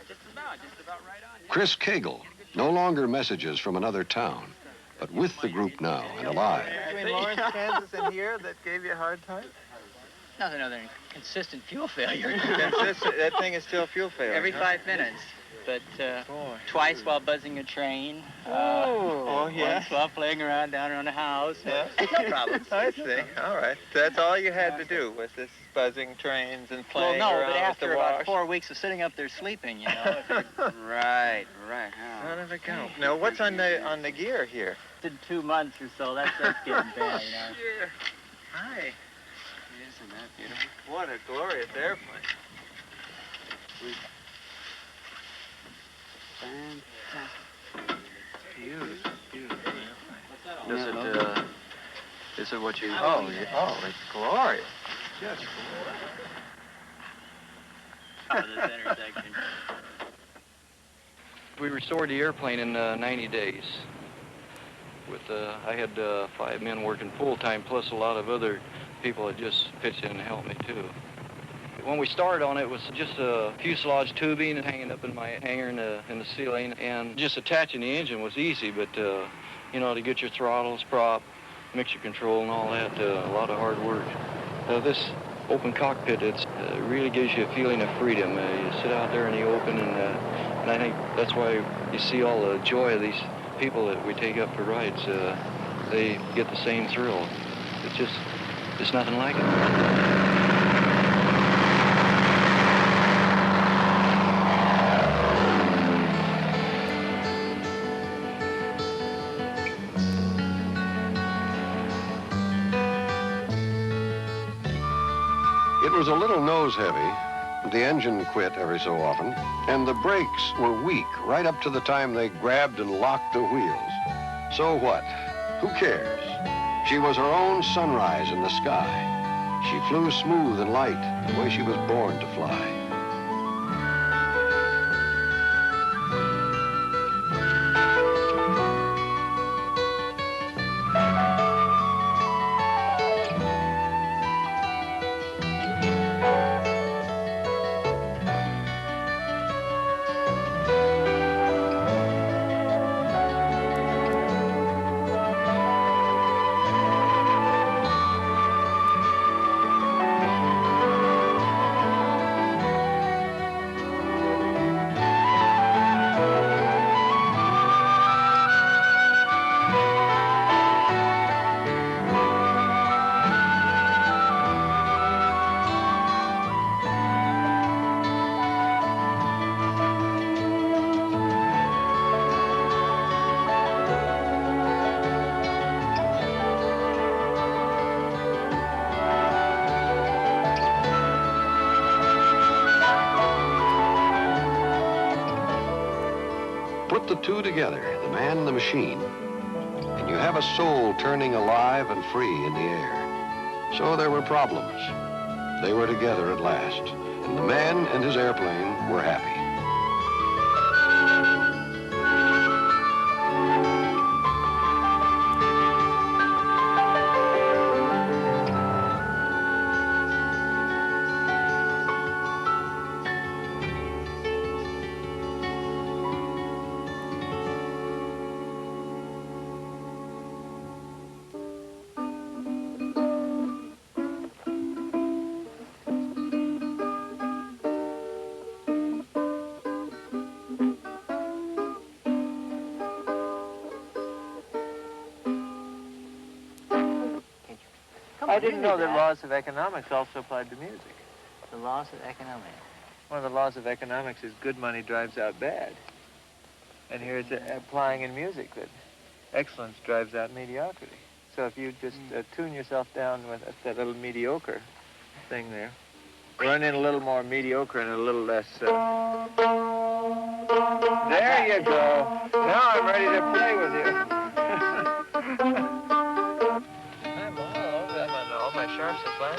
Just about right on. Chris Cagle, no longer messages from another town, but with the group now and alive. Between Lawrence, Kansas and here, that gave you a hard time? Nothing other than consistent fuel failure. Consistent, that thing is still fuel failure. Every huh? 5 minutes. But twice while buzzing a train. yeah? Once while playing around down around the house. Yeah. No problems. I see. All right. That's all you had to do was this buzzing trains and Well, playing no, around but after with the about wash. 4 weeks of sitting up there sleeping, you know. Right. Son of a gun. Now, what's on the gear here? In 2 months or so, that's getting bad, you know. Yeah. Hi. Isn't that beautiful? What a glorious airplane. Fantastic. Beautiful. Is it what you... Oh, it's glorious. Just glorious. Out of this intersection. We restored the airplane in 90 days. I had 5 men working full-time, plus a lot of other people that just pitched in and helped me, too. When we started on it, it was just a fuselage tubing hanging up in my hangar in the ceiling, and just attaching the engine was easy, but, you know, to get your throttles, prop, mixture control and all that, a lot of hard work. This open cockpit, it really gives you a feeling of freedom. You sit out there in the open, and I think that's why you see all the joy of these people that we take up for rides. They get the same thrill. It's nothing like it. It was a little nose heavy. The engine quit every so often, and the brakes were weak right up to the time they grabbed and locked the wheels. So what? Who cares? She was her own sunrise in the sky. She flew smooth and light, the way she was born to fly. the two together, the man and the machine, and you have a soul turning alive and free in the air. So there were problems. They were together at last, and the man and his airplane were happy. I didn't know that laws of economics also applied to music. The laws of economics. One of the laws of economics is good money drives out bad. And here it's applying in music that excellence drives out mediocrity. So if you just tune yourself down with that little mediocre thing there, run in a little more mediocre and a little less... There you go. Now I'm ready to play with you. All my sharps are flat.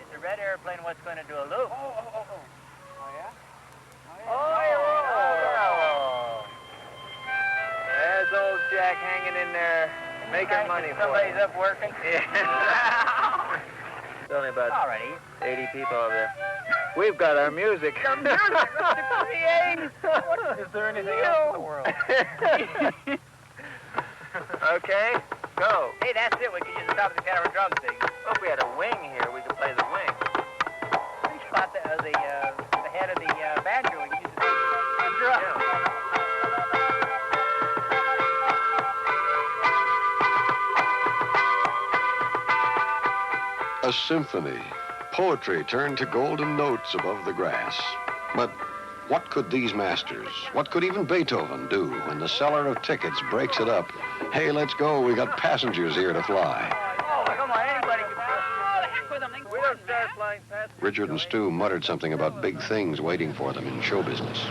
It's a red airplane what's going to do a loop. Oh, yeah? Oh! There's old Jack hanging in there, making money for Somebody's up working. Yeah. There's only about 80 people over there. We've got our music. Your music, Mr. Create. Is there anything else in the world? Okay, go. Hey, that's it. We can use the top of the camera drumstick. Well, if we had a wing here, we could play the wing. We spot the head of the banjo. We can use the drum. A symphony, poetry turned to golden notes above the grass. But what could these masters, what could even Beethoven do when the seller of tickets breaks it up? Hey, let's go, we got passengers here to fly. Oh, come on, anybody can play. Oh, the heck with them. We don't start flying past. Richard and Stu muttered something about big things waiting for them in show business.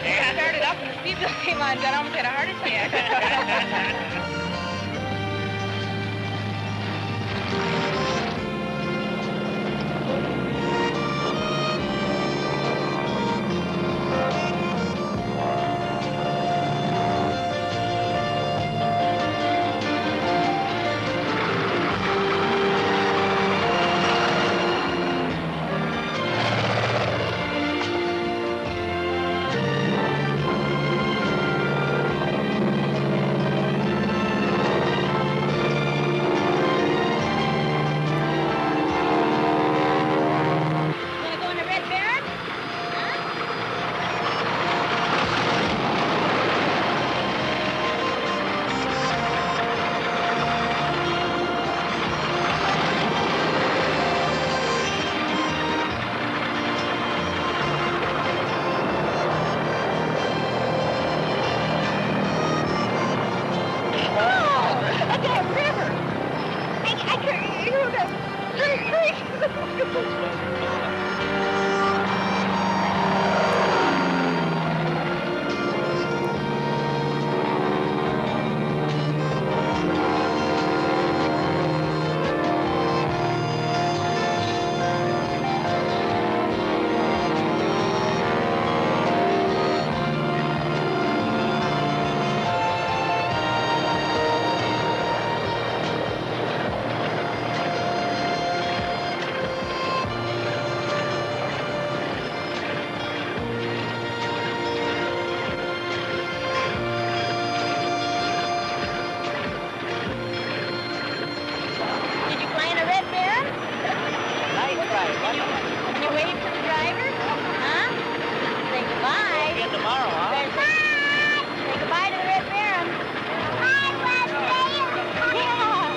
I started up and the speed bump came on, so I almost had a heart attack. Did you fly in a Red Baron? Nice ride, wasn't it? And you waited for the driver? Huh? Say goodbye. Again tomorrow, huh? Say goodbye to the Red Baron. Bye, Red Baron. Yeah.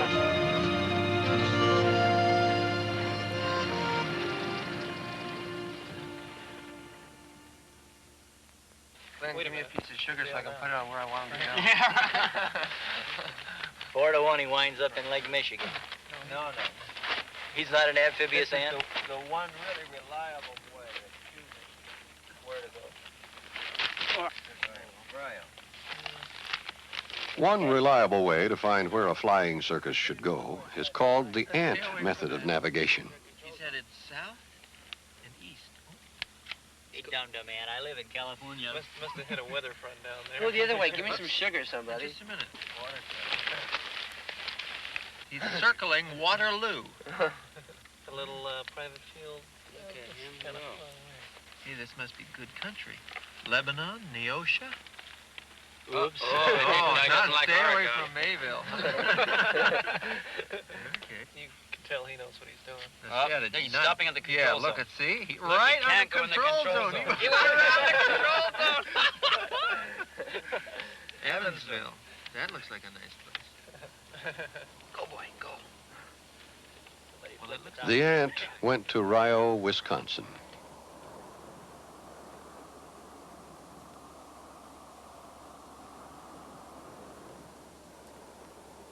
Glenn, give me a piece of sugar so I can put it on where I want it to go. 4 to 1, he winds up in Lake Michigan. No. He's not an amphibious This is ant. the one really reliable way of choosing where to go. One reliable way to find where a flying circus should go is called the ant method of navigation. She's headed south and east. Hey, dum-dum man, I live in California. Must have hit a weather front down there. Go the other way. Give me some sugar, somebody. Just a minute. He's circling Waterloo. A little private field. Okay, Kind of far away. See, this must be good country. Lebanon, Neosha. Oops. Not stay away from Mayville. Okay. You can tell he knows what he's doing. He's stopping at the control zone. Yeah, look at see. Look, Right he on can't the go in the control control zone. zone. He went around the control zone. Evansville. That looks like a nice place. Go, boy, go. Well, it looks The ant went to Rio, Wisconsin.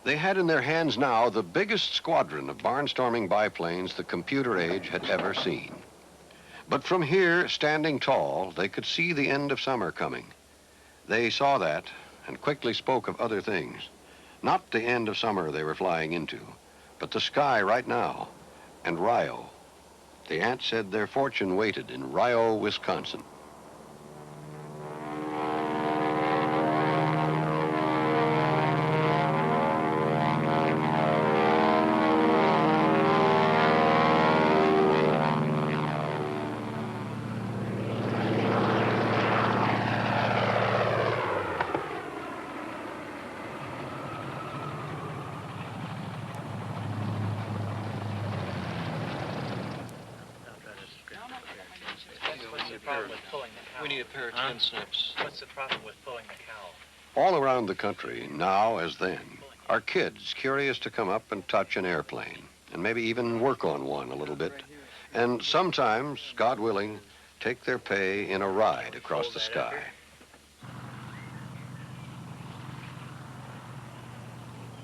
They had in their hands now the biggest squadron of barnstorming biplanes the computer age had ever seen. But from here, standing tall, they could see the end of summer coming. They saw that and quickly spoke of other things. Not the end of summer they were flying into, but the sky right now, and Rio. The ant said their fortune waited in Rio, Wisconsin. We need a pair of tin snips. What's the problem with pulling the cow? All around the country, now as then, are kids curious to come up and touch an airplane, and maybe even work on one a little bit, and sometimes, God willing, take their pay in a ride across the sky.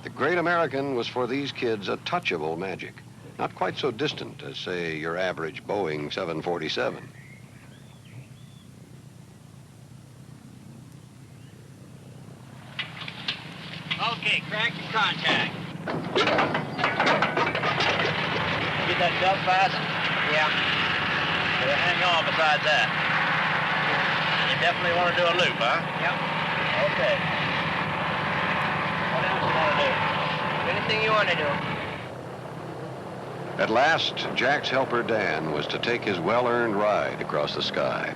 The great American was for these kids a touch of old magic, not quite so distant as, say, your average Boeing 747. Okay, crack your contact. Get that belt fastened? Yeah. Better hang on besides that. You definitely want to do a loop, huh? Yep. Okay. What else you want to do? Anything you want to do. At last, Jack's helper Dan was to take his well-earned ride across the sky.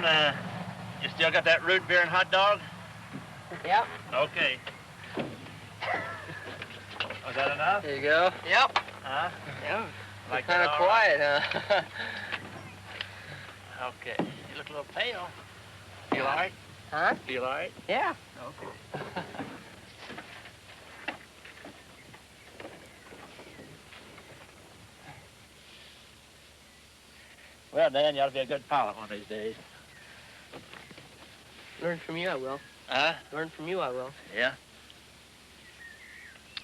Dan, you still got that root beer and hot dog? Yep. Okay. Was that enough? There you go. Yep. Huh? Yep. Like Kind of that, all quiet, huh? Okay. You look a little pale. Feel all right? Huh? Feel all right? Yeah. Okay. Well, Dan, you ought to be a good pilot one of these days. Learn from you, I will. Huh? Learn from you, I will. Yeah?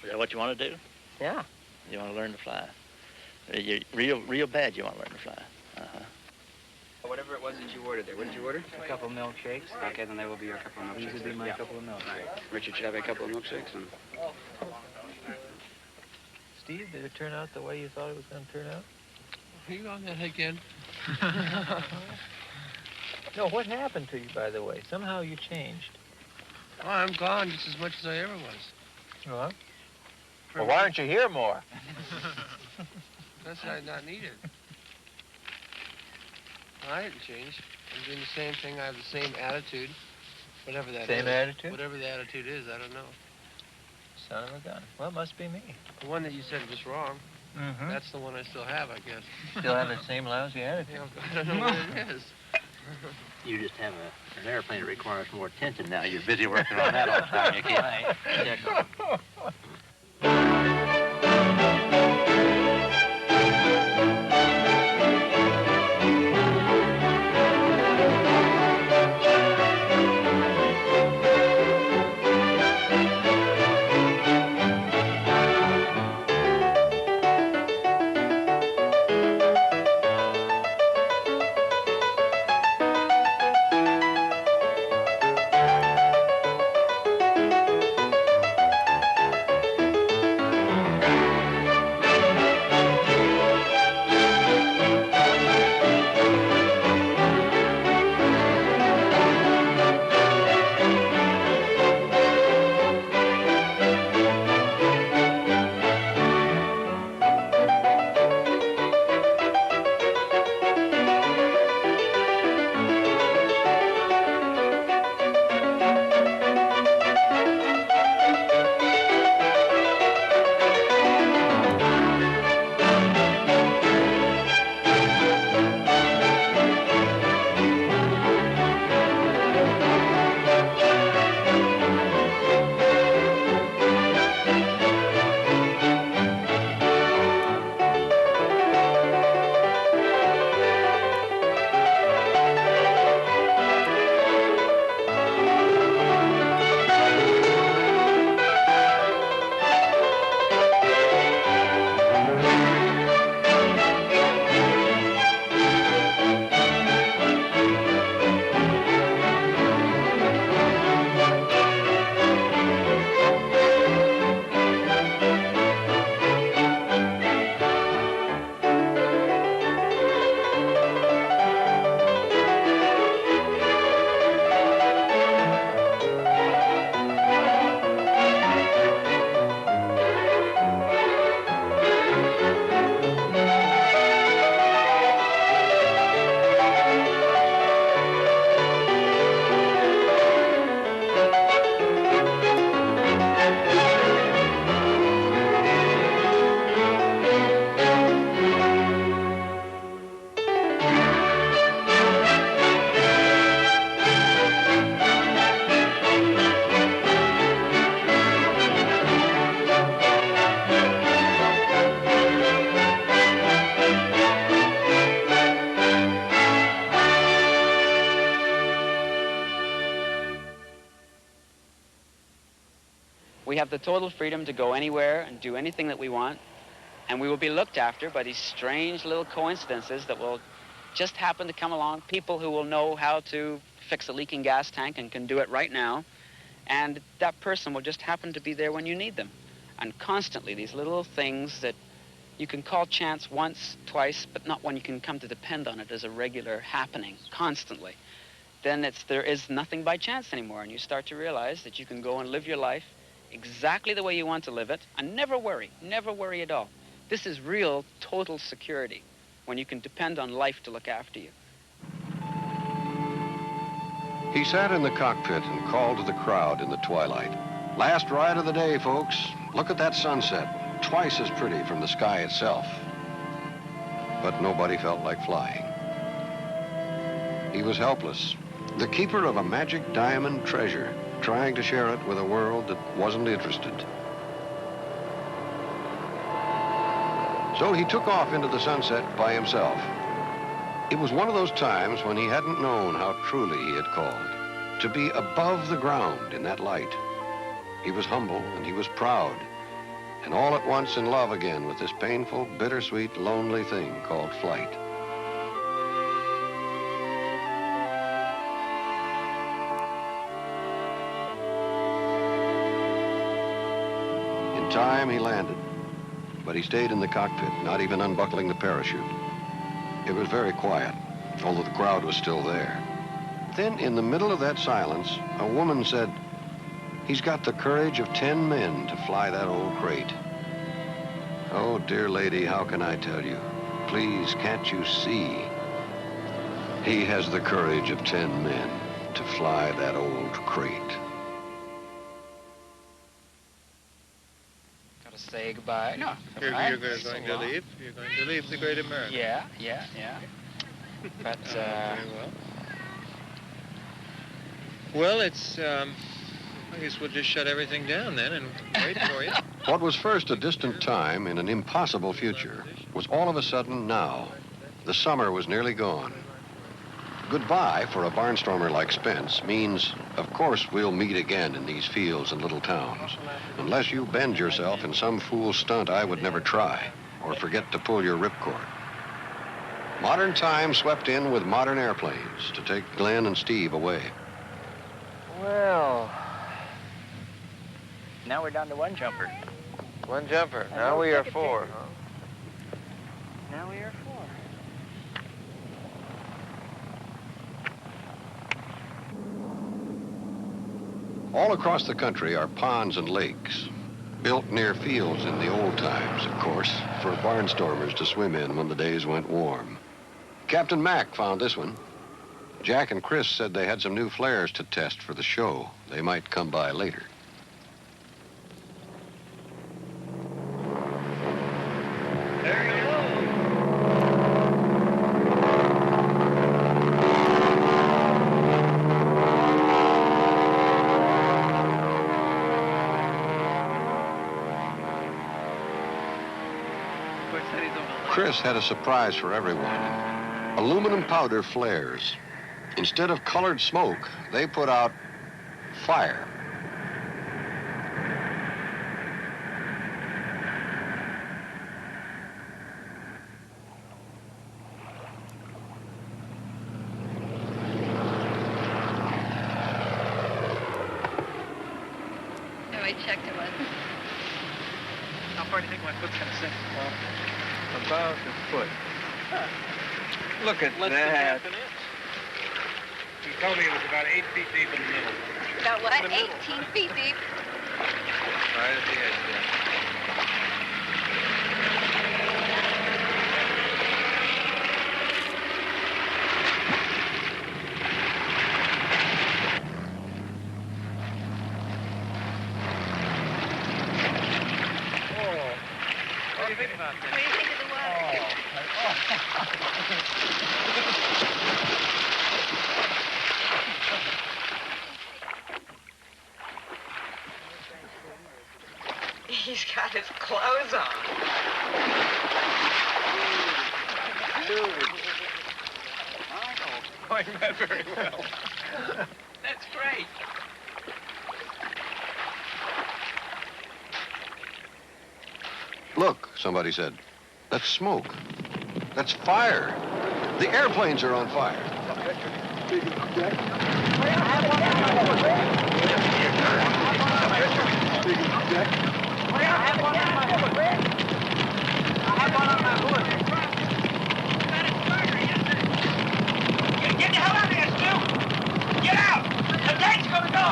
Is that what you want to do? Yeah. You want to learn to fly? You real bad you want to learn to fly. Uh-huh. Whatever it was that you ordered there. What did you order? A couple of milkshakes. Okay, then there will be your couple of milkshakes. These will be my couple of milkshakes. Richard should have a couple of milkshakes. And... Steve, did it turn out the way you thought it was going to turn out? Are you on that again? No, what happened to you, by the way? Somehow you changed. Oh, I'm gone just as much as I ever was. Well, why aren't you here more? That's not needed. I didn't change. I'm doing the same thing. I have the same attitude. Whatever that is. Same attitude? Whatever the attitude is, I don't know. Son of a gun. Well, it must be me. The one that you said was wrong. Mm-hmm. That's the one I still have, I guess. Still have the same lousy attitude. Yeah, I don't know what it is. You just have an airplane that requires more attention now. You're busy working on that all the time. You can't check on it. We have the total freedom to go anywhere and do anything that we want, and we will be looked after by these strange little coincidences that will just happen to come along, people who will know how to fix a leaking gas tank and can do it right now, and that person will just happen to be there when you need them. And constantly, these little things that you can call chance once, twice, but not when you can come to depend on it as a regular happening, constantly. Then there is nothing by chance anymore, and you start to realize that you can go and live your life exactly the way you want to live it, and never worry at all. This is real, total security, when you can depend on life to look after you. He sat in the cockpit and called to the crowd in the twilight. Last ride of the day, folks. Look at that sunset, twice as pretty from the sky itself. But nobody felt like flying. He was helpless, the keeper of a magic diamond treasure, trying to share it with a world that wasn't interested. So he took off into the sunset by himself. It was one of those times when he hadn't known how truly he had called, to be above the ground in that light. He was humble and he was proud, and all at once in love again with this painful, bittersweet, lonely thing called flight. In time, he landed, but he stayed in the cockpit, not even unbuckling the parachute. It was very quiet, although the crowd was still there. Then, in the middle of that silence, a woman said, "He's got the courage of 10 men to fly that old crate." Oh, dear lady, how can I tell you? Please, can't you see? He has the courage of 10 men to fly that old crate. Gotta say goodbye. No. You're goodbye. going to leave? You're going to leave the Great America? Yeah. But, very well. Well, it's, I guess we'll just shut everything down then and wait for you. What was first a distant time in an impossible future was all of a sudden now. The summer was nearly gone. Goodbye for a barnstormer like Spence means, of course, we'll meet again in these fields and little towns, unless you bend yourself in some fool stunt I would never try, or forget to pull your ripcord. Modern time swept in with modern airplanes to take Glenn and Steve away. Well, now we're down to one jumper. one jumper. Now we are 4, huh? Now we are 4. All across the country are ponds and lakes, built near fields in the old times, of course, for barnstormers to swim in when the days went warm. Captain Mack found this one. Jack and Chris said they had some new flares to test for the show. They might come by later. There you go. Chris had a surprise for everyone. Aluminum powder flares. Instead of colored smoke, they put out fire. No, I checked it was. How far do you think my foot's going to sink? About a foot. Look at Less than that. half an inch. He told me it was about 8 feet deep in the middle. About what? 18 feet deep. Right at the edge there. What do you think about this? What do you think of the water? He's got his clothes on. Going that very well. That's great. Look, somebody said. That's smoke. That's fire. The airplanes are on fire. Get the hell out of here, Stu! Get out! The tank's gonna go!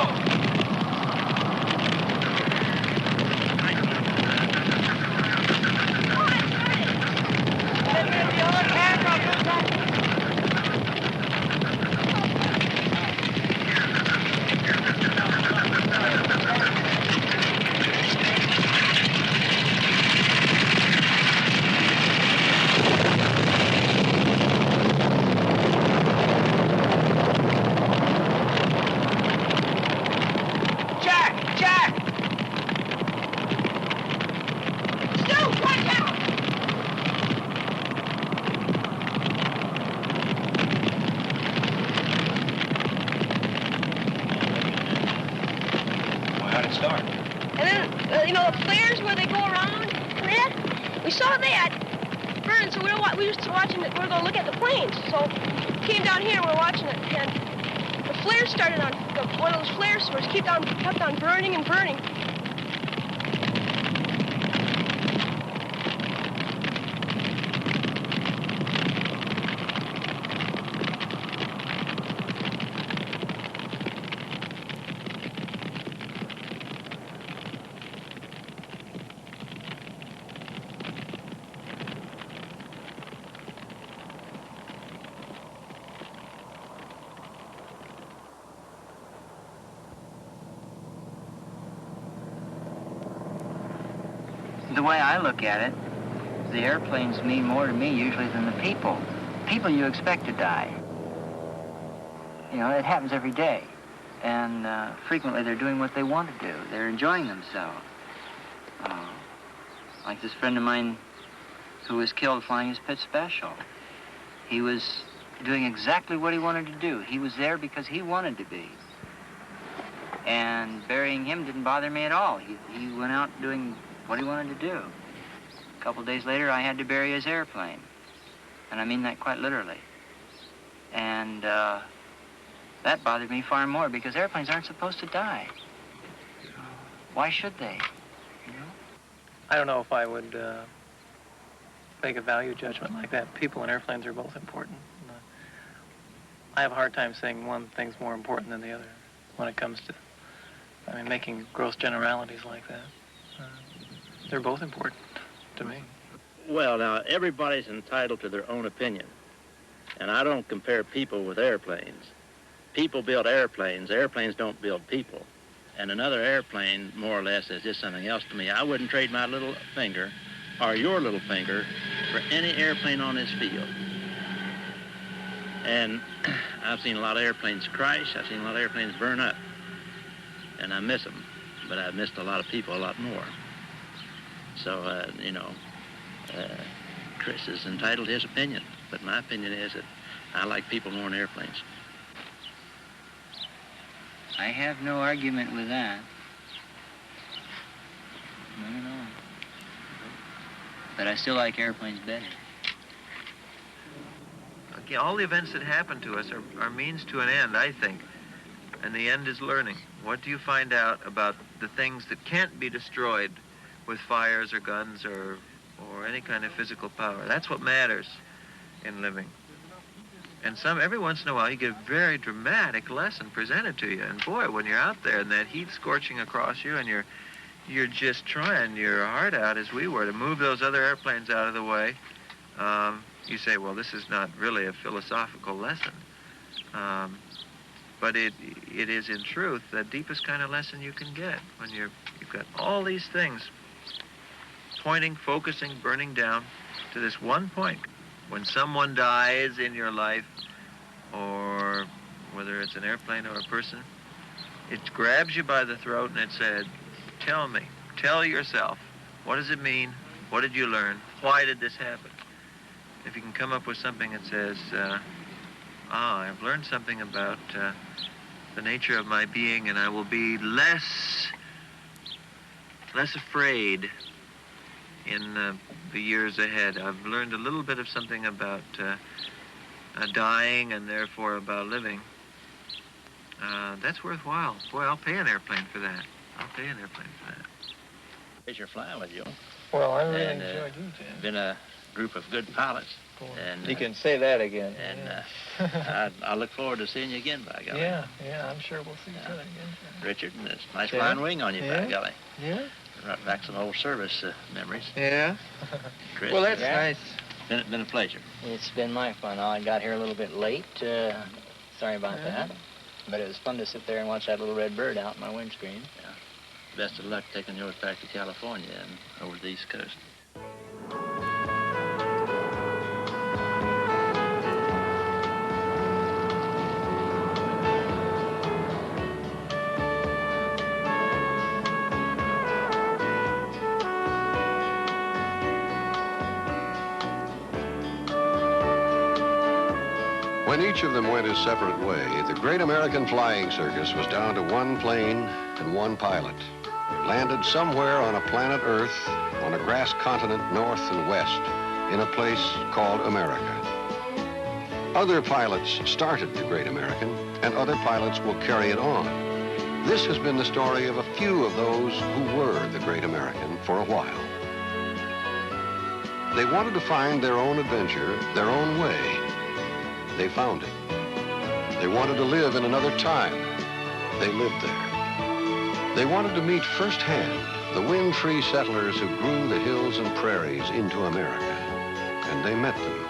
you know, the flares where they go around and that. We saw that burn, so we were just watching it. We were going to look at the planes. So we came down here and we were watching it, and the flares started on, one of those flare sources kept on burning and burning. The way I look at it, the airplanes mean more to me usually than the people. People you expect to die. You know, it happens every day. And frequently they're doing what they want to do. They're enjoying themselves. Like this friend of mine who was killed flying his Pitts Special. He was doing exactly what he wanted to do. He was there because he wanted to be. And burying him didn't bother me at all. He went out doing what he wanted to do. A couple days later, I had to bury his airplane. And I mean that quite literally. And that bothered me far more because airplanes aren't supposed to die. Why should they? You know? I don't know if I would make a value judgment like that. People and airplanes are both important. I have a hard time saying one thing's more important than the other when it comes to, making gross generalities like that. They're both important to me. Well, now, everybody's entitled to their own opinion. And I don't compare people with airplanes. People build airplanes. Airplanes don't build people. And another airplane, more or less, is just something else to me. I wouldn't trade my little finger or your little finger for any airplane on this field. And I've seen a lot of airplanes crash. I've seen a lot of airplanes burn up. And I miss them. But I've missed a lot of people a lot more. So, Chris is entitled to his opinion. But my opinion is that I like people more than airplanes. I have no argument with that. Not at all. But I still like airplanes better. Okay, all the events that happen to us are means to an end, I think. And the end is learning. What do you find out about the things that can't be destroyed with fires or guns or any kind of physical power? That's what matters in living. And every once in a while you get a very dramatic lesson presented to you. And boy, when you're out there and that heat scorching across you and you're just trying your heart out as we were to move those other airplanes out of the way, you say, well, this is not really a philosophical lesson. But it is, in truth, the deepest kind of lesson you can get when you've got all these things pointing, focusing, burning down to this one point. When someone dies in your life, or whether it's an airplane or a person, it grabs you by the throat and it said, tell yourself, what does it mean? What did you learn? Why did this happen? If you can come up with something that says, I've learned something about the nature of my being, and I will be less afraid in the years ahead. I've learned a little bit of something about dying and therefore about living. That's worthwhile. Boy, I'll pay an airplane for that. Pleasure flying with you. Well, I really enjoyed you, Jan. Been a group of good pilots. And, you can say that again. And I look forward to seeing you again, by golly. Yeah, I'm sure we'll see each other again. Richard, and it's a nice flying wing on you, by golly. Yeah? Right back some old service memories. Yeah? Chris, Well, that's nice. Been a pleasure. It's been my fun. I got here a little bit late. Sorry about that. But it was fun to sit there and watch that little red bird out in my windscreen. Yeah. Best of luck taking yours back to California and over the East Coast. When each of them went his separate way, the great American flying circus was down to one plane and one pilot. landed somewhere on a planet Earth, on a grass continent north and west, in a place called America. Other pilots started the Great American, and other pilots will carry it on. This has been the story of a few of those who were the Great American for a while. They wanted to find their own adventure, their own way. They found it. They wanted to live in another time. They lived there. They wanted to meet firsthand the wind-free settlers who grew the hills and prairies into America. And they met them.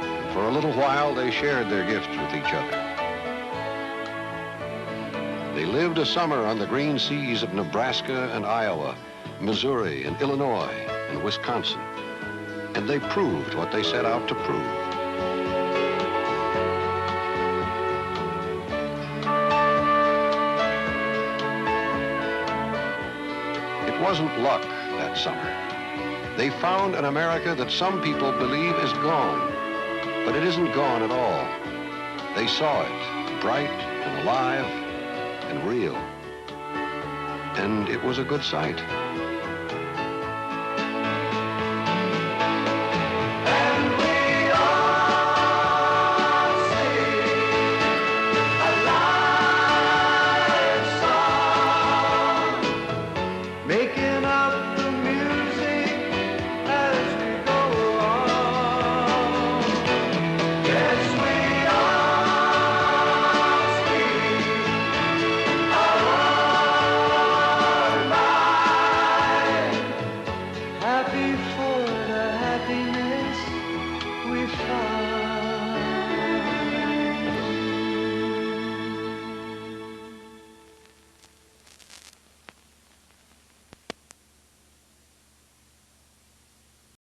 And for a little while, they shared their gifts with each other. They lived a summer on the green seas of Nebraska and Iowa, Missouri and Illinois and Wisconsin. And they proved what they set out to prove. It wasn't luck that summer. They found an America that some people believe is gone, but it isn't gone at all. They saw it, bright and alive and real. And it was a good sight.